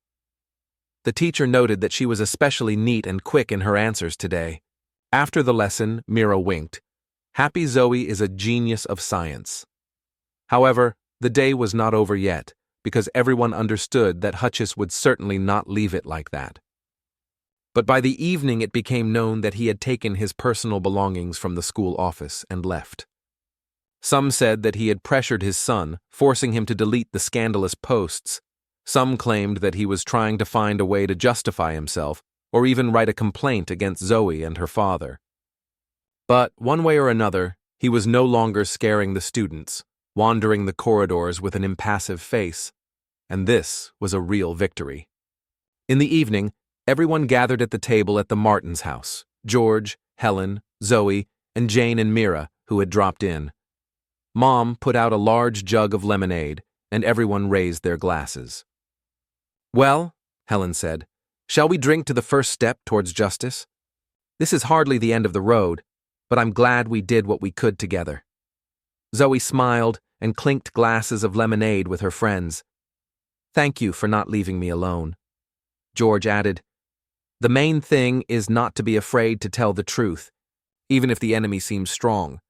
The teacher noted that she was especially neat and quick in her answers today. After the lesson, Mira winked. Happy Zoe is a genius of science. However, the day was not over yet, because everyone understood that Hutchis would certainly not leave it like that. But by the evening it became known that he had taken his personal belongings from the school office and left. Some said that he had pressured his son, forcing him to delete the scandalous posts. Some claimed that he was trying to find a way to justify himself, or even write a complaint against Zoe and her father. But, one way or another, he was no longer scaring the students, wandering the corridors with an impassive face. And this was a real victory. In the evening, everyone gathered at the table at the Martins' house. George, Helen, Zoe, and Jane and Mira, who had dropped in. Mom put out a large jug of lemonade, and everyone raised their glasses. "Well," Helen said, "shall we drink to the first step towards justice? This is hardly the end of the road, but I'm glad we did what we could together." Zoe smiled and clinked glasses of lemonade with her friends. "Thank you for not leaving me alone." George added, "The main thing is not to be afraid to tell the truth, even if the enemy seems strong.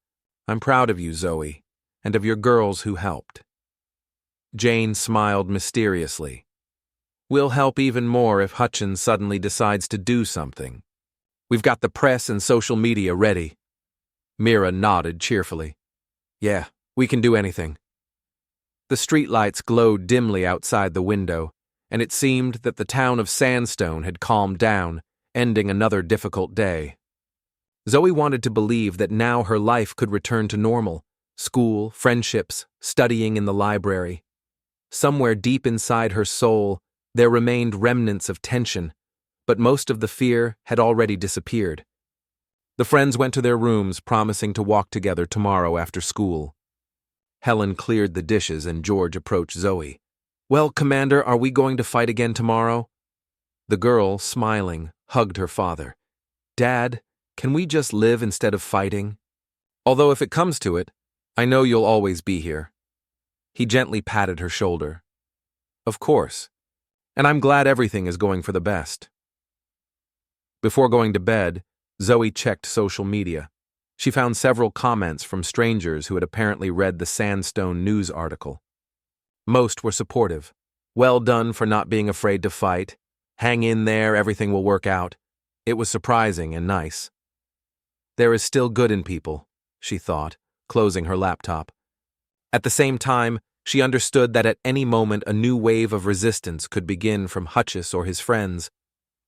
I'm proud of you, Zoe, and of your girls who helped." Jane smiled mysteriously. "We'll help even more if Hutchins suddenly decides to do something. We've got the press and social media ready." Mira nodded cheerfully. "Yeah, we can do anything." The streetlights glowed dimly outside the window, and it seemed that the town of Sandstone had calmed down, ending another difficult day. Zoe wanted to believe that now her life could return to normal: school, friendships, studying in the library. Somewhere deep inside her soul, there remained remnants of tension, but most of the fear had already disappeared. The friends went to their rooms, promising to walk together tomorrow after school. Helen cleared the dishes and George approached Zoe. "Well, Commander, are we going to fight again tomorrow?" The girl, smiling, hugged her father. "Dad, can we just live instead of fighting? Although if it comes to it, I know you'll always be here." He gently patted her shoulder. "Of course. And I'm glad everything is going for the best." Before going to bed, Zoe checked social media. She found several comments from strangers who had apparently read the Sandstone news article. Most were supportive. "Well done for not being afraid to fight. Hang in there, everything will work out." It was surprising and nice. There is still good in people, she thought, closing her laptop. At the same time, she understood that at any moment a new wave of resistance could begin from Hutchins or his friends,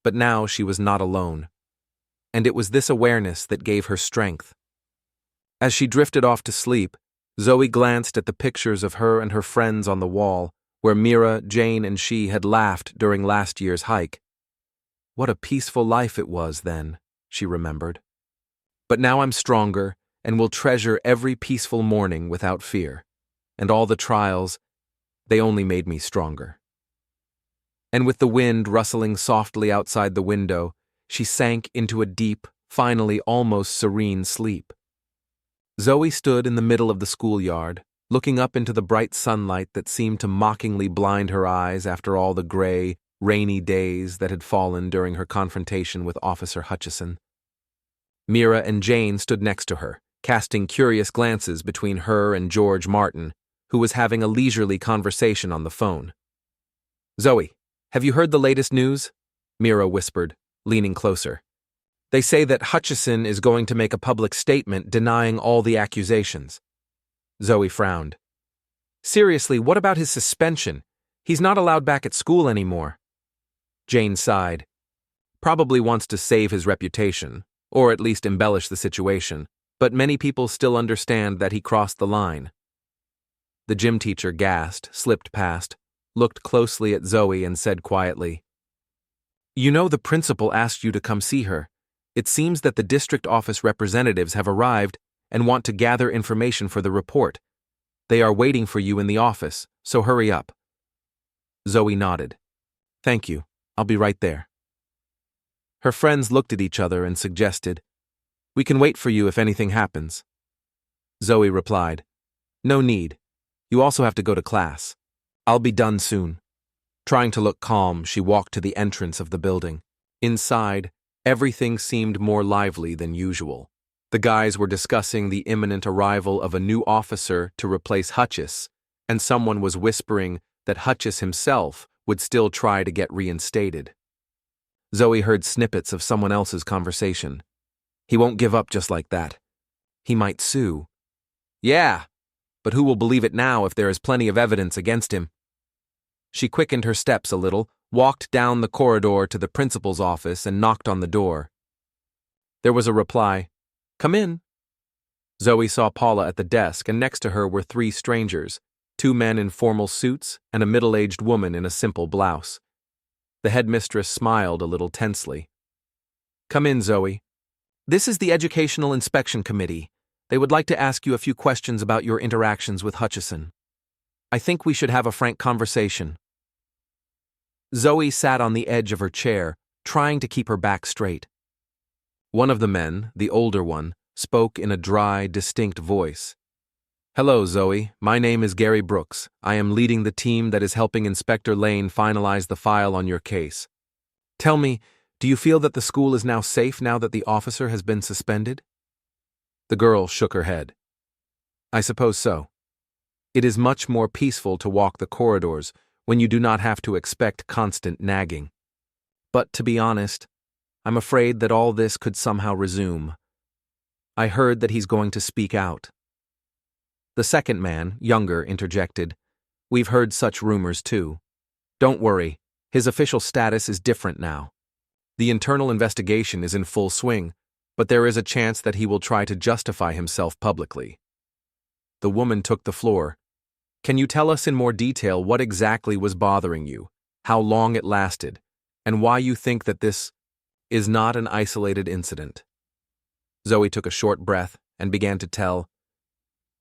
but now she was not alone. And it was this awareness that gave her strength. As she drifted off to sleep, Zoe glanced at the pictures of her and her friends on the wall, where Mira, Jane, and she had laughed during last year's hike. What a peaceful life it was then, she remembered. But now I'm stronger and will treasure every peaceful morning without fear. And all the trials, they only made me stronger. And with the wind rustling softly outside the window, she sank into a deep, finally almost serene sleep. Zoe stood in the middle of the schoolyard, looking up into the bright sunlight that seemed to mockingly blind her eyes after all the gray, rainy days that had fallen during her confrontation with Officer Hutchison. Mira and Jane stood next to her, casting curious glances between her and George Martin, who was having a leisurely conversation on the phone. "Zoe, have you heard the latest news?" Mira whispered, leaning closer. "They say that Hutchison is going to make a public statement denying all the accusations." Zoe frowned. "Seriously, what about his suspension? He's not allowed back at school anymore." Jane sighed. "Probably wants to save his reputation, or at least embellish the situation, but many people still understand that he crossed the line." The gym teacher gasped, slipped past, looked closely at Zoe and said quietly, "You know the principal asked you to come see her. It seems that the district office representatives have arrived and want to gather information for the report. They are waiting for you in the office, so hurry up." Zoe nodded. "Thank you. I'll be right there." Her friends looked at each other and suggested, "We can wait for you if anything happens." Zoe replied, "No need. You also have to go to class. I'll be done soon." Trying to look calm, she walked to the entrance of the building. Inside, everything seemed more lively than usual. The guys were discussing the imminent arrival of a new officer to replace Hutchins, and someone was whispering that Hutchins himself would still try to get reinstated. Zoe heard snippets of someone else's conversation. "He won't give up just like that. He might sue." "Yeah, but who will believe it now if there is plenty of evidence against him?" She quickened her steps a little, walked down the corridor to the principal's office and knocked on the door. There was a reply, "Come in." Zoe saw Paula at the desk, and next to her were three strangers, two men in formal suits and a middle-aged woman in a simple blouse. The headmistress smiled a little tensely. "Come in, Zoe. This is the Educational Inspection Committee. They would like to ask you a few questions about your interactions with Hutchison. I think we should have a frank conversation. Zoe sat on the edge of her chair, trying to keep her back straight. One of the men, the older one, spoke in a dry, distinct voice. Hello, Zoe. My name is Gary Brooks. I am leading the team that is helping Inspector Lane finalize the file on your case. Tell me, do you feel that the school is now safe now that the officer has been suspended? The girl shook her head. I suppose so. It is much more peaceful to walk the corridors when you do not have to expect constant nagging. But to be honest, I'm afraid that all this could somehow resume. I heard that he's going to speak out. The second man, younger, interjected. We've heard such rumors too. Don't worry, his official status is different now. The internal investigation is in full swing, but there is a chance that he will try to justify himself publicly. The woman took the floor. Can you tell us in more detail what exactly was bothering you, how long it lasted, and why you think that this is not an isolated incident? Zoe took a short breath and began to tell.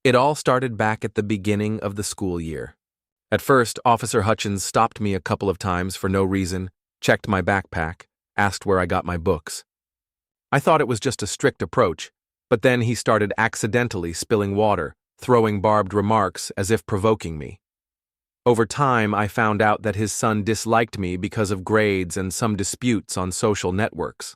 It all started back at the beginning of the school year. At first, Officer Hutchins stopped me a couple of times for no reason, checked my backpack, asked where I got my books. I thought it was just a strict approach, but then he started accidentally spilling water, throwing barbed remarks as if provoking me. Over time, I found out that his son disliked me because of grades and some disputes on social networks.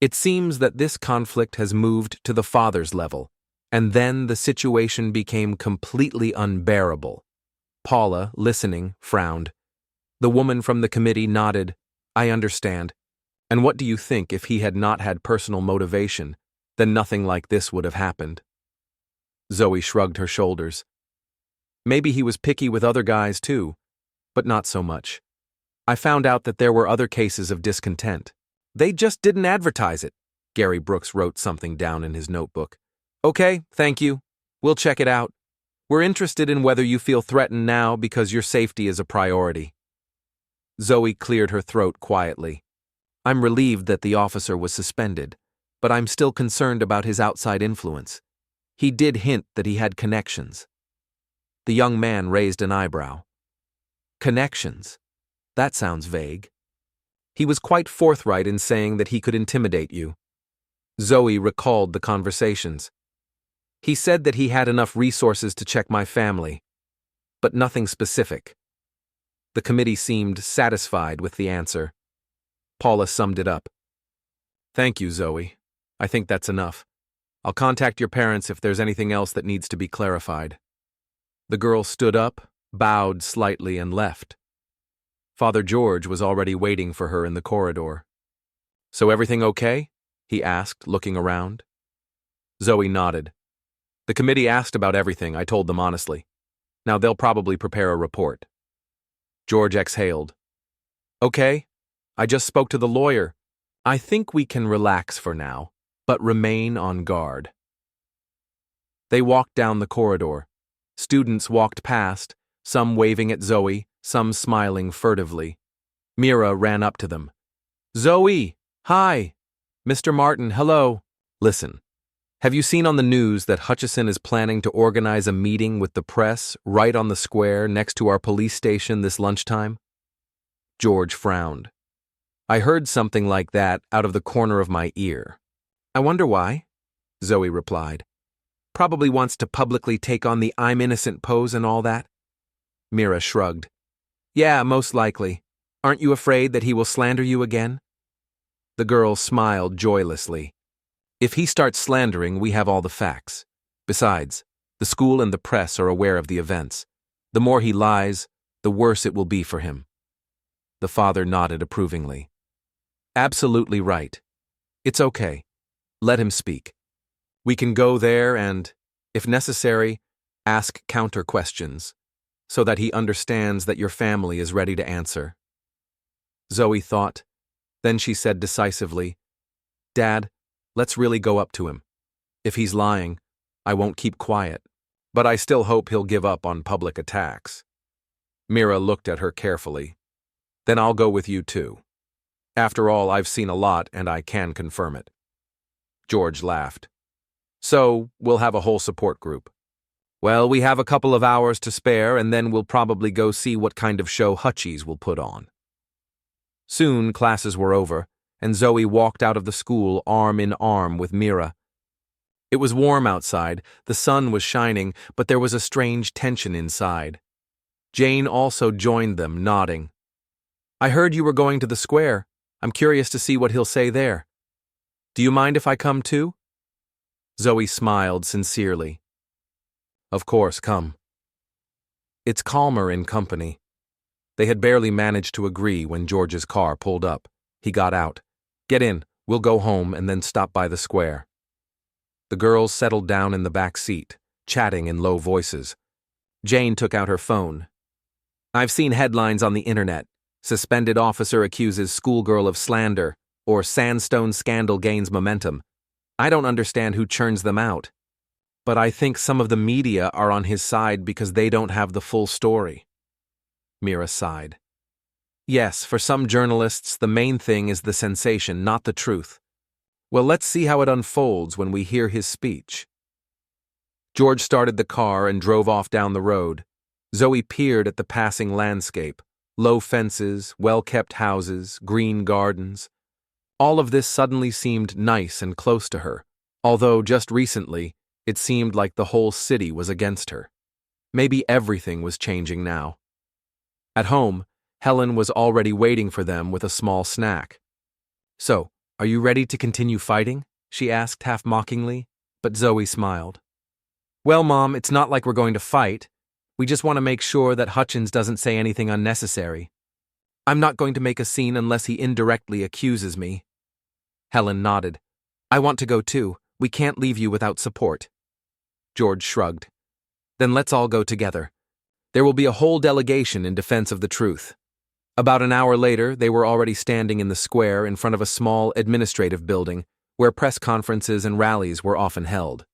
It seems that this conflict has moved to the father's level, and then the situation became completely unbearable. Paula, listening, frowned. The woman from the committee nodded. I understand. And what do you think if he had not had personal motivation, then nothing like this would have happened? Zoe shrugged her shoulders. Maybe he was picky with other guys too, but not so much. I found out that there were other cases of discontent. They just didn't advertise it. Gary Brooks wrote something down in his notebook. Okay, thank you. We'll check it out. We're interested in whether you feel threatened now because your safety is a priority. Zoe cleared her throat quietly. I'm relieved that the officer was suspended, but I'm still concerned about his outside influence. He did hint that he had connections. The young man raised an eyebrow. Connections? That sounds vague. He was quite forthright in saying that he could intimidate you. Zoe recalled the conversations. He said that he had enough resources to check my family, but nothing specific. The committee seemed satisfied with the answer. Paula summed it up. Thank you, Zoe. I think that's enough. I'll contact your parents if there's anything else that needs to be clarified. The girl stood up, bowed slightly, and left. Father George was already waiting for her in the corridor. So everything okay? He asked, looking around. Zoe nodded. The committee asked about everything, I told them honestly. Now they'll probably prepare a report. George exhaled. Okay, I just spoke to the lawyer. I think we can relax for now, but remain on guard. They walked down the corridor. Students walked past, some waving at Zoe, some smiling furtively. Mira ran up to them. Zoe, hi. Mr. Martin, hello. Listen. Have you seen on the news that Hutchison is planning to organize a meeting with the press right on the square next to our police station this lunchtime? George frowned. I heard something like that out of the corner of my ear. I wonder why, Zoe replied. Probably wants to publicly take on the I'm innocent pose and all that. Mira shrugged. Yeah, most likely. Aren't you afraid that he will slander you again? The girl smiled joylessly. If he starts slandering, we have all the facts. Besides, the school and the press are aware of the events. The more he lies, the worse it will be for him. The father nodded approvingly. Absolutely right. It's okay. Let him speak. We can go there and, if necessary, ask counter questions, so that he understands that your family is ready to answer. Zoe thought. Then she said decisively, Dad, let's really go up to him. If he's lying, I won't keep quiet, but I still hope he'll give up on public attacks. Mira looked at her carefully. Then I'll go with you too. After all, I've seen a lot and I can confirm it. George laughed. So, we'll have a whole support group. Well, we have a couple of hours to spare, and then we'll probably go see what kind of show Hutchies will put on. Soon, classes were over, and Zoe walked out of the school arm in arm with Mira. It was warm outside, the sun was shining, but there was a strange tension inside. Jane also joined them, nodding. I heard you were going to the square. I'm curious to see what he'll say there. Do you mind if I come too? Zoe smiled sincerely. Of course, come. It's calmer in company. They had barely managed to agree when George's car pulled up. He got out. Get in, we'll go home and then stop by the square. The girls settled down in the back seat, chatting in low voices. Jane took out her phone. I've seen headlines on the internet. Suspended officer accuses schoolgirl of slander, or sandstone scandal gains momentum. I don't understand who churns them out. But I think some of the media are on his side because they don't have the full story. Mira sighed. Yes, for some journalists, the main thing is the sensation, not the truth. Well, let's see how it unfolds when we hear his speech. George started the car and drove off down the road. Zoe peered at the passing landscape. Low fences, well-kept houses, green gardens. All of this suddenly seemed nice and close to her, although just recently, it seemed like the whole city was against her. Maybe everything was changing now. At home, Helen was already waiting for them with a small snack. So, are you ready to continue fighting? She asked half mockingly, but Zoe smiled. Well, Mom, it's not like we're going to fight. We just want to make sure that Hutchins doesn't say anything unnecessary. I'm not going to make a scene unless he indirectly accuses me. Helen nodded. I want to go too. We can't leave you without support. George shrugged. Then let's all go together. There will be a whole delegation in defense of the truth. About an hour later, they were already standing in the square in front of a small administrative building where press conferences and rallies were often held.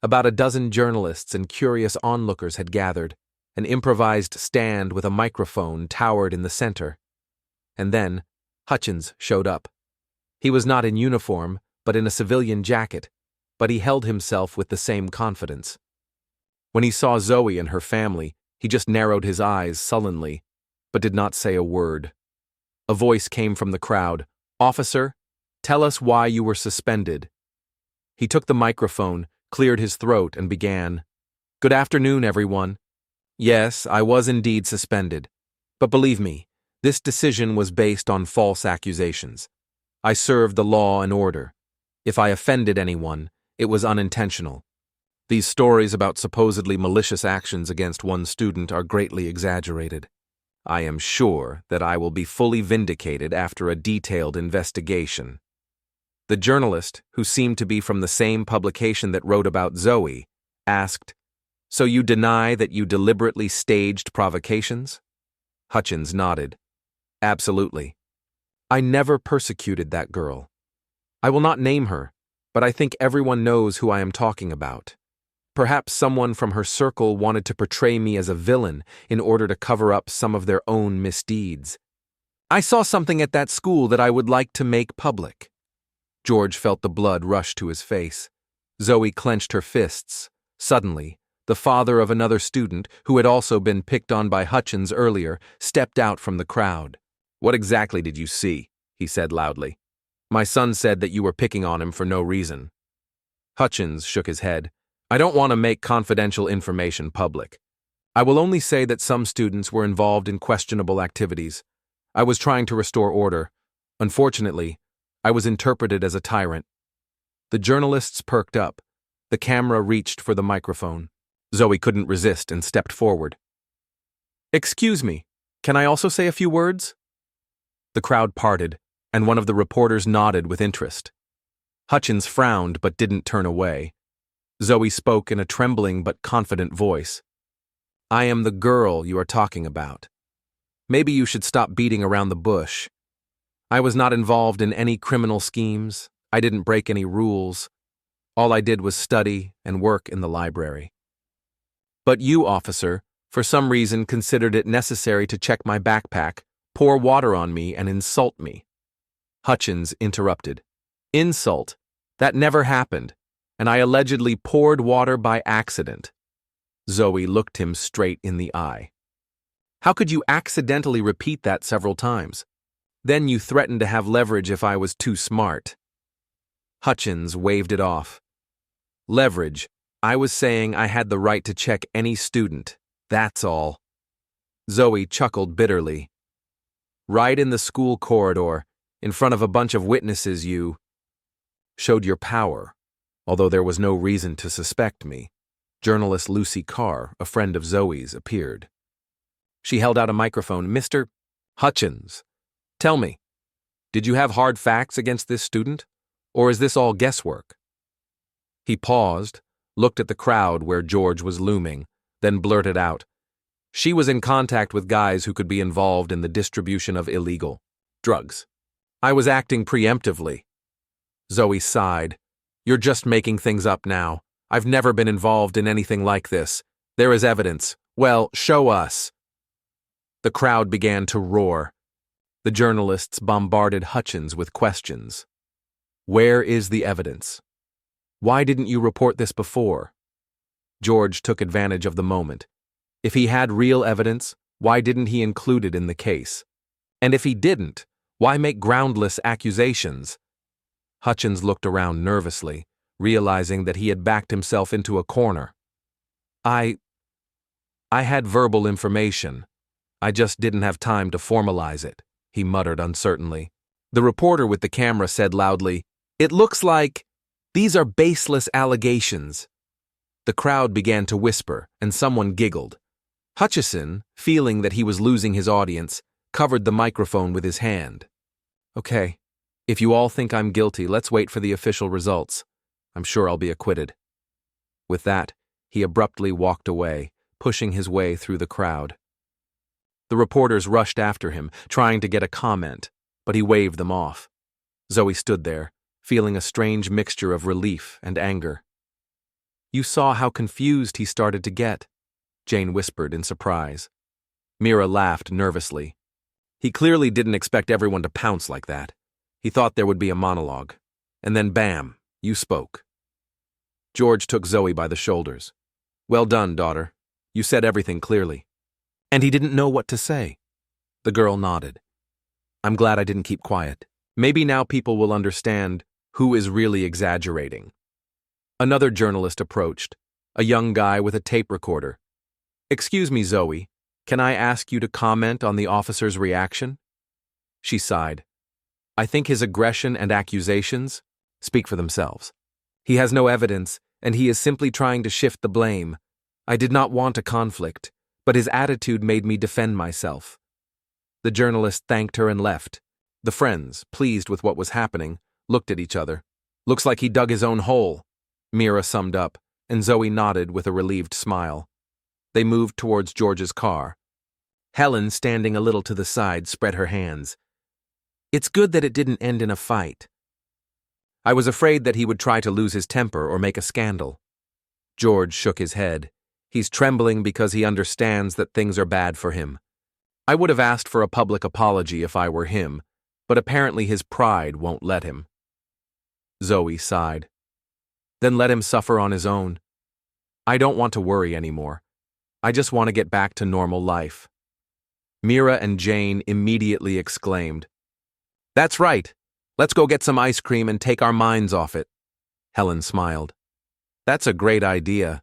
About a dozen journalists and curious onlookers had gathered. An improvised stand with a microphone towered in the center. And then, Hutchins showed up. He was not in uniform, but in a civilian jacket, but he held himself with the same confidence. When he saw Zoe and her family, he just narrowed his eyes sullenly, but did not say a word. A voice came from the crowd. Officer, tell us why you were suspended. He took the microphone, cleared his throat, and began. Good afternoon, everyone. Yes, I was indeed suspended. But believe me, this decision was based on false accusations. I served the law and order. If I offended anyone, it was unintentional. These stories about supposedly malicious actions against one student are greatly exaggerated. I am sure that I will be fully vindicated after a detailed investigation. The journalist, who seemed to be from the same publication that wrote about Zoe, asked, So you deny that you deliberately staged provocations? Hutchins nodded. Absolutely. I never persecuted that girl. I will not name her, but I think everyone knows who I am talking about. Perhaps someone from her circle wanted to portray me as a villain in order to cover up some of their own misdeeds. I saw something at that school that I would like to make public. George felt the blood rush to his face. Zoe clenched her fists. Suddenly, the father of another student, who had also been picked on by Hutchins earlier, stepped out from the crowd. What exactly did you see? He said loudly. My son said that you were picking on him for no reason. Hutchins shook his head. I don't want to make confidential information public. I will only say that some students were involved in questionable activities. I was trying to restore order. Unfortunately, I was interpreted as a tyrant. The journalists perked up. The camera reached for the microphone. Zoe couldn't resist and stepped forward. Excuse me, can I also say a few words? The crowd parted, and one of the reporters nodded with interest. Hutchins frowned but didn't turn away. Zoe spoke in a trembling but confident voice. I am the girl you are talking about. Maybe you should stop beating around the bush. I was not involved in any criminal schemes. I didn't break any rules. All I did was study and work in the library. But you, officer, for some reason considered it necessary to check my backpack, pour water on me, and insult me. Hutchins interrupted. Insult? That never happened. and I allegedly poured water by accident. Zoe looked him straight in the eye. How could you accidentally repeat that several times? Then you threatened to have leverage if I was too smart. Hutchins waved it off. Leverage? I was saying I had the right to check any student. That's all. Zoe chuckled bitterly. Right in the school corridor, in front of a bunch of witnesses, you showed your power, although there was no reason to suspect me. Journalist Lucy Carr, a friend of Zoe's, appeared. She held out a microphone. Mr. Hutchins, tell me, did you have hard facts against this student, or is this all guesswork? He paused, looked at the crowd where George was looming, then blurted out, she was in contact with guys who could be involved in the distribution of illegal drugs. I was acting preemptively. Zoe sighed. You're just making things up now. I've never been involved in anything like this. There is evidence. Well, show us. The crowd began to roar. The journalists bombarded Hutchins with questions. Where is the evidence? Why didn't you report this before? George took advantage of the moment. If he had real evidence, why didn't he include it in the case? And if he didn't, why make groundless accusations? Hutchins looked around nervously, realizing that he had backed himself into a corner. I had verbal information. I just didn't have time to formalize it, he muttered uncertainly. The reporter with the camera said loudly, It looks like these are baseless allegations. The crowd began to whisper, and someone giggled. Hutchison, feeling that he was losing his audience, covered the microphone with his hand. Okay, if you all think I'm guilty, let's wait for the official results. I'm sure I'll be acquitted. With that, he abruptly walked away, pushing his way through the crowd. The reporters rushed after him, trying to get a comment, but he waved them off. Zoe stood there, feeling a strange mixture of relief and anger. You saw how confused he started to get, Jane whispered in surprise. Mira laughed nervously. He clearly didn't expect everyone to pounce like that. He thought there would be a monologue. And then bam, you spoke. George took Zoe by the shoulders. Well done, daughter. You said everything clearly. And he didn't know what to say. The girl nodded. I'm glad I didn't keep quiet. Maybe now people will understand who is really exaggerating. Another journalist approached, a young guy with a tape recorder. Excuse me, Zoe, can I ask you to comment on the officer's reaction? She sighed. I think his aggression and accusations speak for themselves. He has no evidence, and he is simply trying to shift the blame. I did not want a conflict, but his attitude made me defend myself. The journalist thanked her and left. The friends, pleased with what was happening, looked at each other. Looks like he dug his own hole, Mira summed up, and Zoe nodded with a relieved smile. They moved towards George's car. Helen, standing a little to the side, spread her hands. It's good that it didn't end in a fight. I was afraid that he would try to lose his temper or make a scandal. George shook his head. He's trembling because he understands that things are bad for him. I would have asked for a public apology if I were him, but apparently his pride won't let him. Zoe sighed. Then let him suffer on his own. I don't want to worry anymore. I just want to get back to normal life. Mira and Jane immediately exclaimed, That's right. Let's go get some ice cream and take our minds off it. Helen smiled. That's a great idea.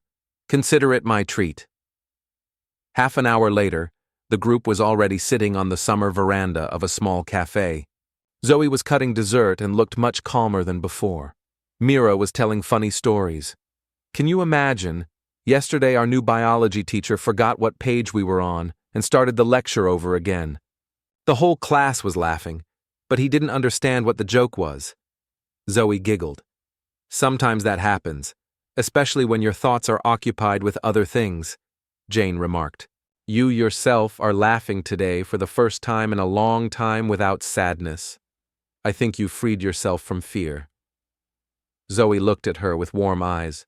Consider it my treat. Half an hour later, the group was already sitting on the summer veranda of a small cafe. Zoe was cutting dessert and looked much calmer than before. Mira was telling funny stories. Can you imagine? Yesterday our new biology teacher forgot what page we were on and started the lecture over again. The whole class was laughing, but he didn't understand what the joke was. Zoe giggled. Sometimes that happens, especially when your thoughts are occupied with other things, Jane remarked. You yourself are laughing today for the first time in a long time without sadness. I think you freed yourself from fear. Zoe looked at her with warm eyes.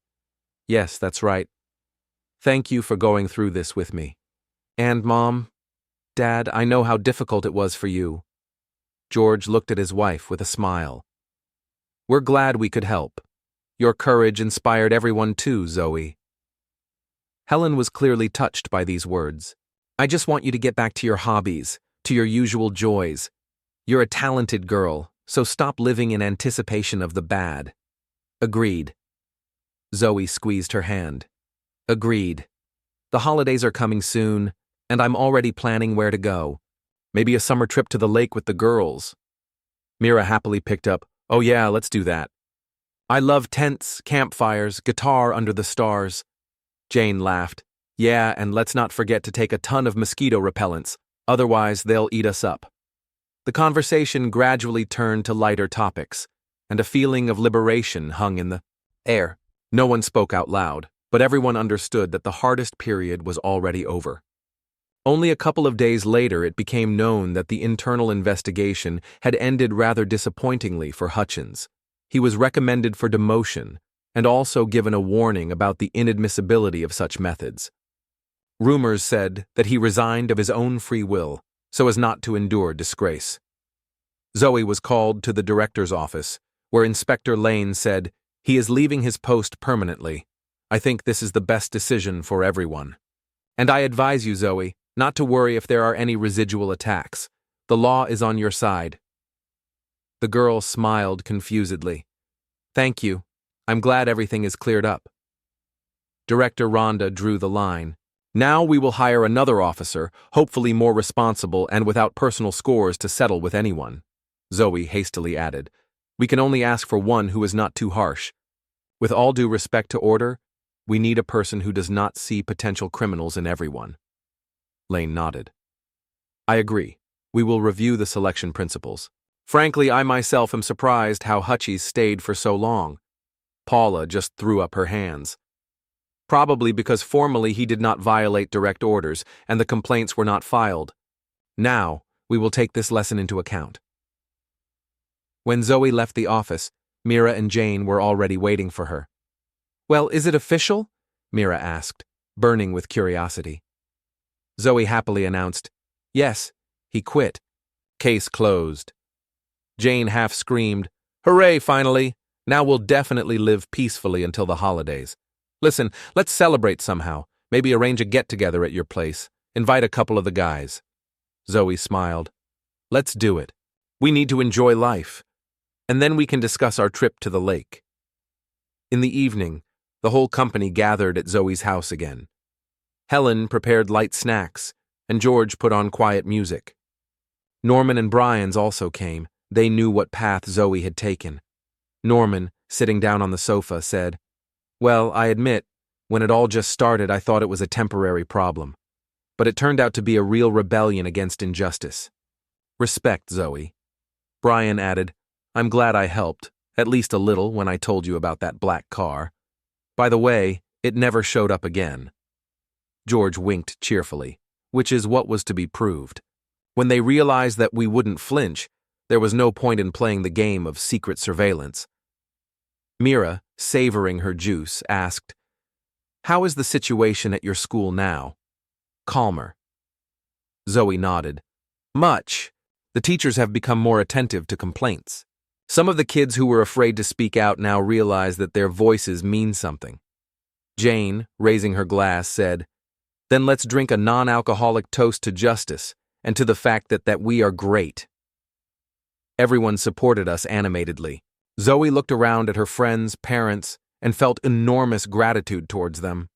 Yes, that's right. Thank you for going through this with me. And, Mom, Dad, I know how difficult it was for you. George looked at his wife with a smile. We're glad we could help. Your courage inspired everyone too, Zoe. Helen was clearly touched by these words. I just want you to get back to your hobbies, to your usual joys. You're a talented girl, so stop living in anticipation of the bad. Agreed. Zoe squeezed her hand. Agreed. The holidays are coming soon, and I'm already planning where to go. Maybe a summer trip to the lake with the girls. Mira happily picked up, Oh yeah, let's do that. I love tents, campfires, guitar under the stars. Jane laughed. Yeah, and let's not forget to take a ton of mosquito repellents, otherwise they'll eat us up. The conversation gradually turned to lighter topics, and a feeling of liberation hung in the air. No one spoke out loud, but everyone understood that the hardest period was already over. Only a couple of days later it became known that the internal investigation had ended rather disappointingly for Hutchins. He was recommended for demotion, and also given a warning about the inadmissibility of such methods. Rumors said that he resigned of his own free will, so as not to endure disgrace. Zoe was called to the director's office, where Inspector Lane said, He is leaving his post permanently. I think this is the best decision for everyone. And I advise you, Zoe, not to worry if there are any residual attacks. The law is on your side. The girl smiled confusedly. Thank you. I'm glad everything is cleared up. Director Rhonda drew the line. Now we will hire another officer, hopefully more responsible and without personal scores to settle with anyone. Zoe hastily added, We can only ask for one who is not too harsh. With all due respect to order, we need a person who does not see potential criminals in everyone. Lane nodded. I agree. We will review the selection principles. Frankly, I myself am surprised how Hutchins stayed for so long. Paula just threw up her hands. Probably because formally he did not violate direct orders and the complaints were not filed. Now, we will take this lesson into account. When Zoe left the office, Mira and Jane were already waiting for her. Well, is it official? Mira asked, burning with curiosity. Zoe happily announced, Yes, he quit. Case closed. Jane half screamed, Hooray, finally! Now we'll definitely live peacefully until the holidays. Listen, let's celebrate somehow. Maybe arrange a get-together at your place. Invite a couple of the guys. Zoe smiled. Let's do it. We need to enjoy life. And then we can discuss our trip to the lake. In the evening, the whole company gathered at Zoe's house again. Helen prepared light snacks, and George put on quiet music. Norman and Brian's also came. They knew what path Zoe had taken. Norman, sitting down on the sofa, said, Well, I admit, when it all just started, I thought it was a temporary problem. But it turned out to be a real rebellion against injustice. Respect, Zoe. Brian added, I'm glad I helped, at least a little, when I told you about that black car. By the way, it never showed up again. George winked cheerfully, which is what was to be proved. When they realized that we wouldn't flinch, there was no point in playing the game of secret surveillance. Mira, savoring her juice, asked, How is the situation at your school now? Calmer. Zoe nodded. Much. The teachers have become more attentive to complaints. Some of the kids who were afraid to speak out now realize that their voices mean something. Jane, raising her glass, said, Then let's drink a non-alcoholic toast to justice and to the fact that we are great. Everyone supported us animatedly. Zoe looked around at her friends, parents, and felt enormous gratitude towards them.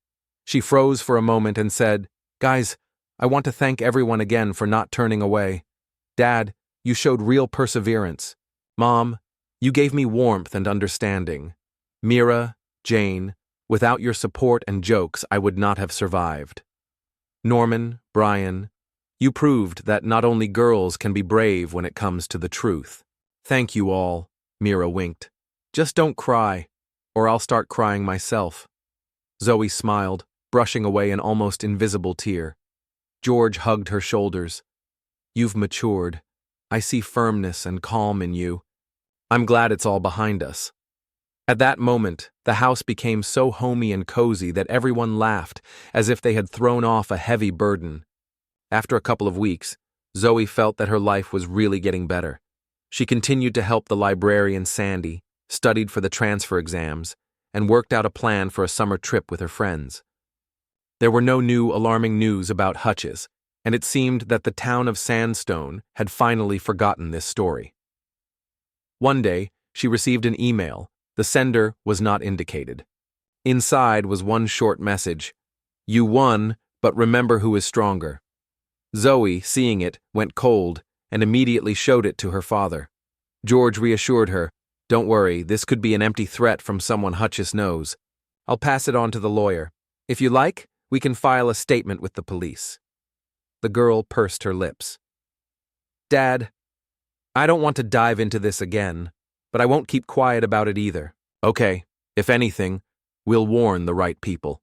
She froze for a moment and said, Guys, I want to thank everyone again for not turning away. Dad, you showed real perseverance. Mom, you gave me warmth and understanding. Mira, Jane, without your support and jokes, I would not have survived. Norman, Brian, you proved that not only girls can be brave when it comes to the truth. Thank you all, Mira winked. Just don't cry, or I'll start crying myself. Zoe smiled, brushing away an almost invisible tear. George hugged her shoulders. You've matured. I see firmness and calm in you. I'm glad it's all behind us. At that moment, the house became so homey and cozy that everyone laughed as if they had thrown off a heavy burden. After a couple of weeks, Zoe felt that her life was really getting better. She continued to help the librarian Sandy, studied for the transfer exams, and worked out a plan for a summer trip with her friends. There were no new alarming news about Hutch's, and it seemed that the town of Sandstone had finally forgotten this story. One day, she received an email. The sender was not indicated. Inside was one short message: "You won, but remember who is stronger." Zoe, seeing it, went cold and immediately showed it to her father. George reassured her, "Don't worry, this could be an empty threat from someone Hutch's knows. I'll pass it on to the lawyer. If you like, we can file a statement with the police." The girl pursed her lips. "Dad, I don't want to dive into this again, but I won't keep quiet about it either." "Okay, if anything, we'll warn the right people."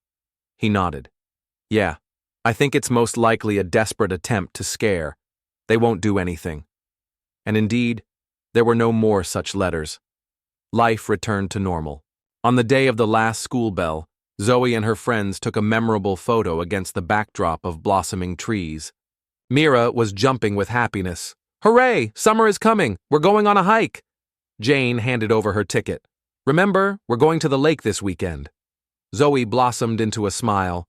He nodded. "Yeah, I think it's most likely a desperate attempt to scare. They won't do anything." And indeed, there were no more such letters. Life returned to normal. On the day of the last school bell, Zoe and her friends took a memorable photo against the backdrop of blossoming trees. Mira was jumping with happiness. "Hooray! Summer is coming! We're going on a hike!" Jane handed over her ticket. "Remember, we're going to the lake this weekend." Zoe blossomed into a smile.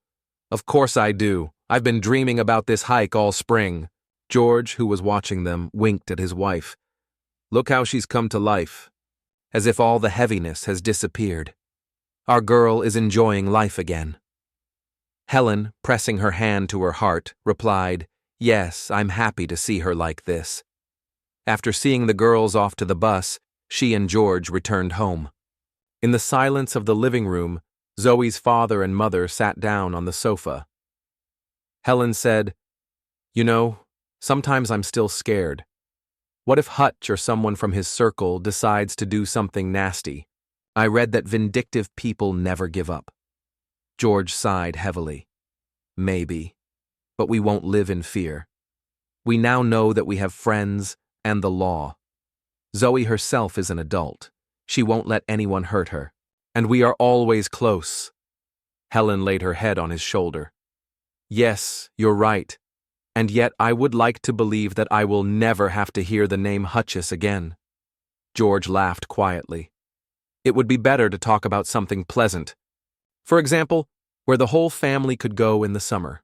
"Of course I do. I've been dreaming about this hike all spring." George, who was watching them, winked at his wife. "Look how she's come to life. As if all the heaviness has disappeared. Our girl is enjoying life again." Helen, pressing her hand to her heart, replied, "Yes, I'm happy to see her like this." After seeing the girls off to the bus, she and George returned home. In the silence of the living room, Zoe's father and mother sat down on the sofa. Helen said, "You know, sometimes I'm still scared. What if Hutch or someone from his circle decides to do something nasty? I read that vindictive people never give up." George sighed heavily. "Maybe, but we won't live in fear. We now know that we have friends and the law. Zoe herself is an adult. She won't let anyone hurt her. And we are always close." Helen laid her head on his shoulder. "Yes, you're right. And yet I would like to believe that I will never have to hear the name Hutch's again." George laughed quietly. "It would be better to talk about something pleasant. For example, where the whole family could go in the summer."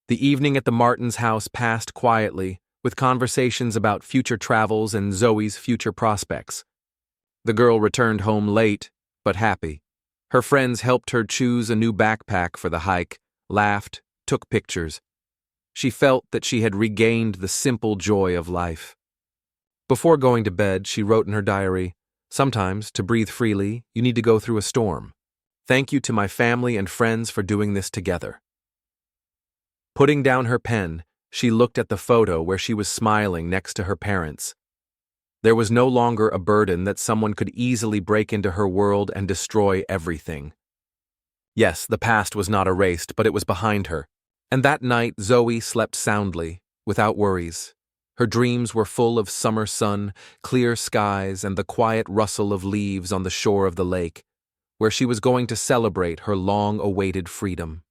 The evening at the Martins' house passed quietly, with conversations about future travels and Zoe's future prospects. The girl returned home late, but happy. Her friends helped her choose a new backpack for the hike, laughed, took pictures. She felt that she had regained the simple joy of life. Before going to bed, she wrote in her diary, "Sometimes, to breathe freely, you need to go through a storm. Thank you to my family and friends for doing this together." Putting down her pen, she looked at the photo where she was smiling next to her parents. There was no longer a burden that someone could easily break into her world and destroy everything. Yes, the past was not erased, but it was behind her. And that night, Zoe slept soundly, without worries. Her dreams were full of summer sun, clear skies, and the quiet rustle of leaves on the shore of the lake, where she was going to celebrate her long-awaited freedom.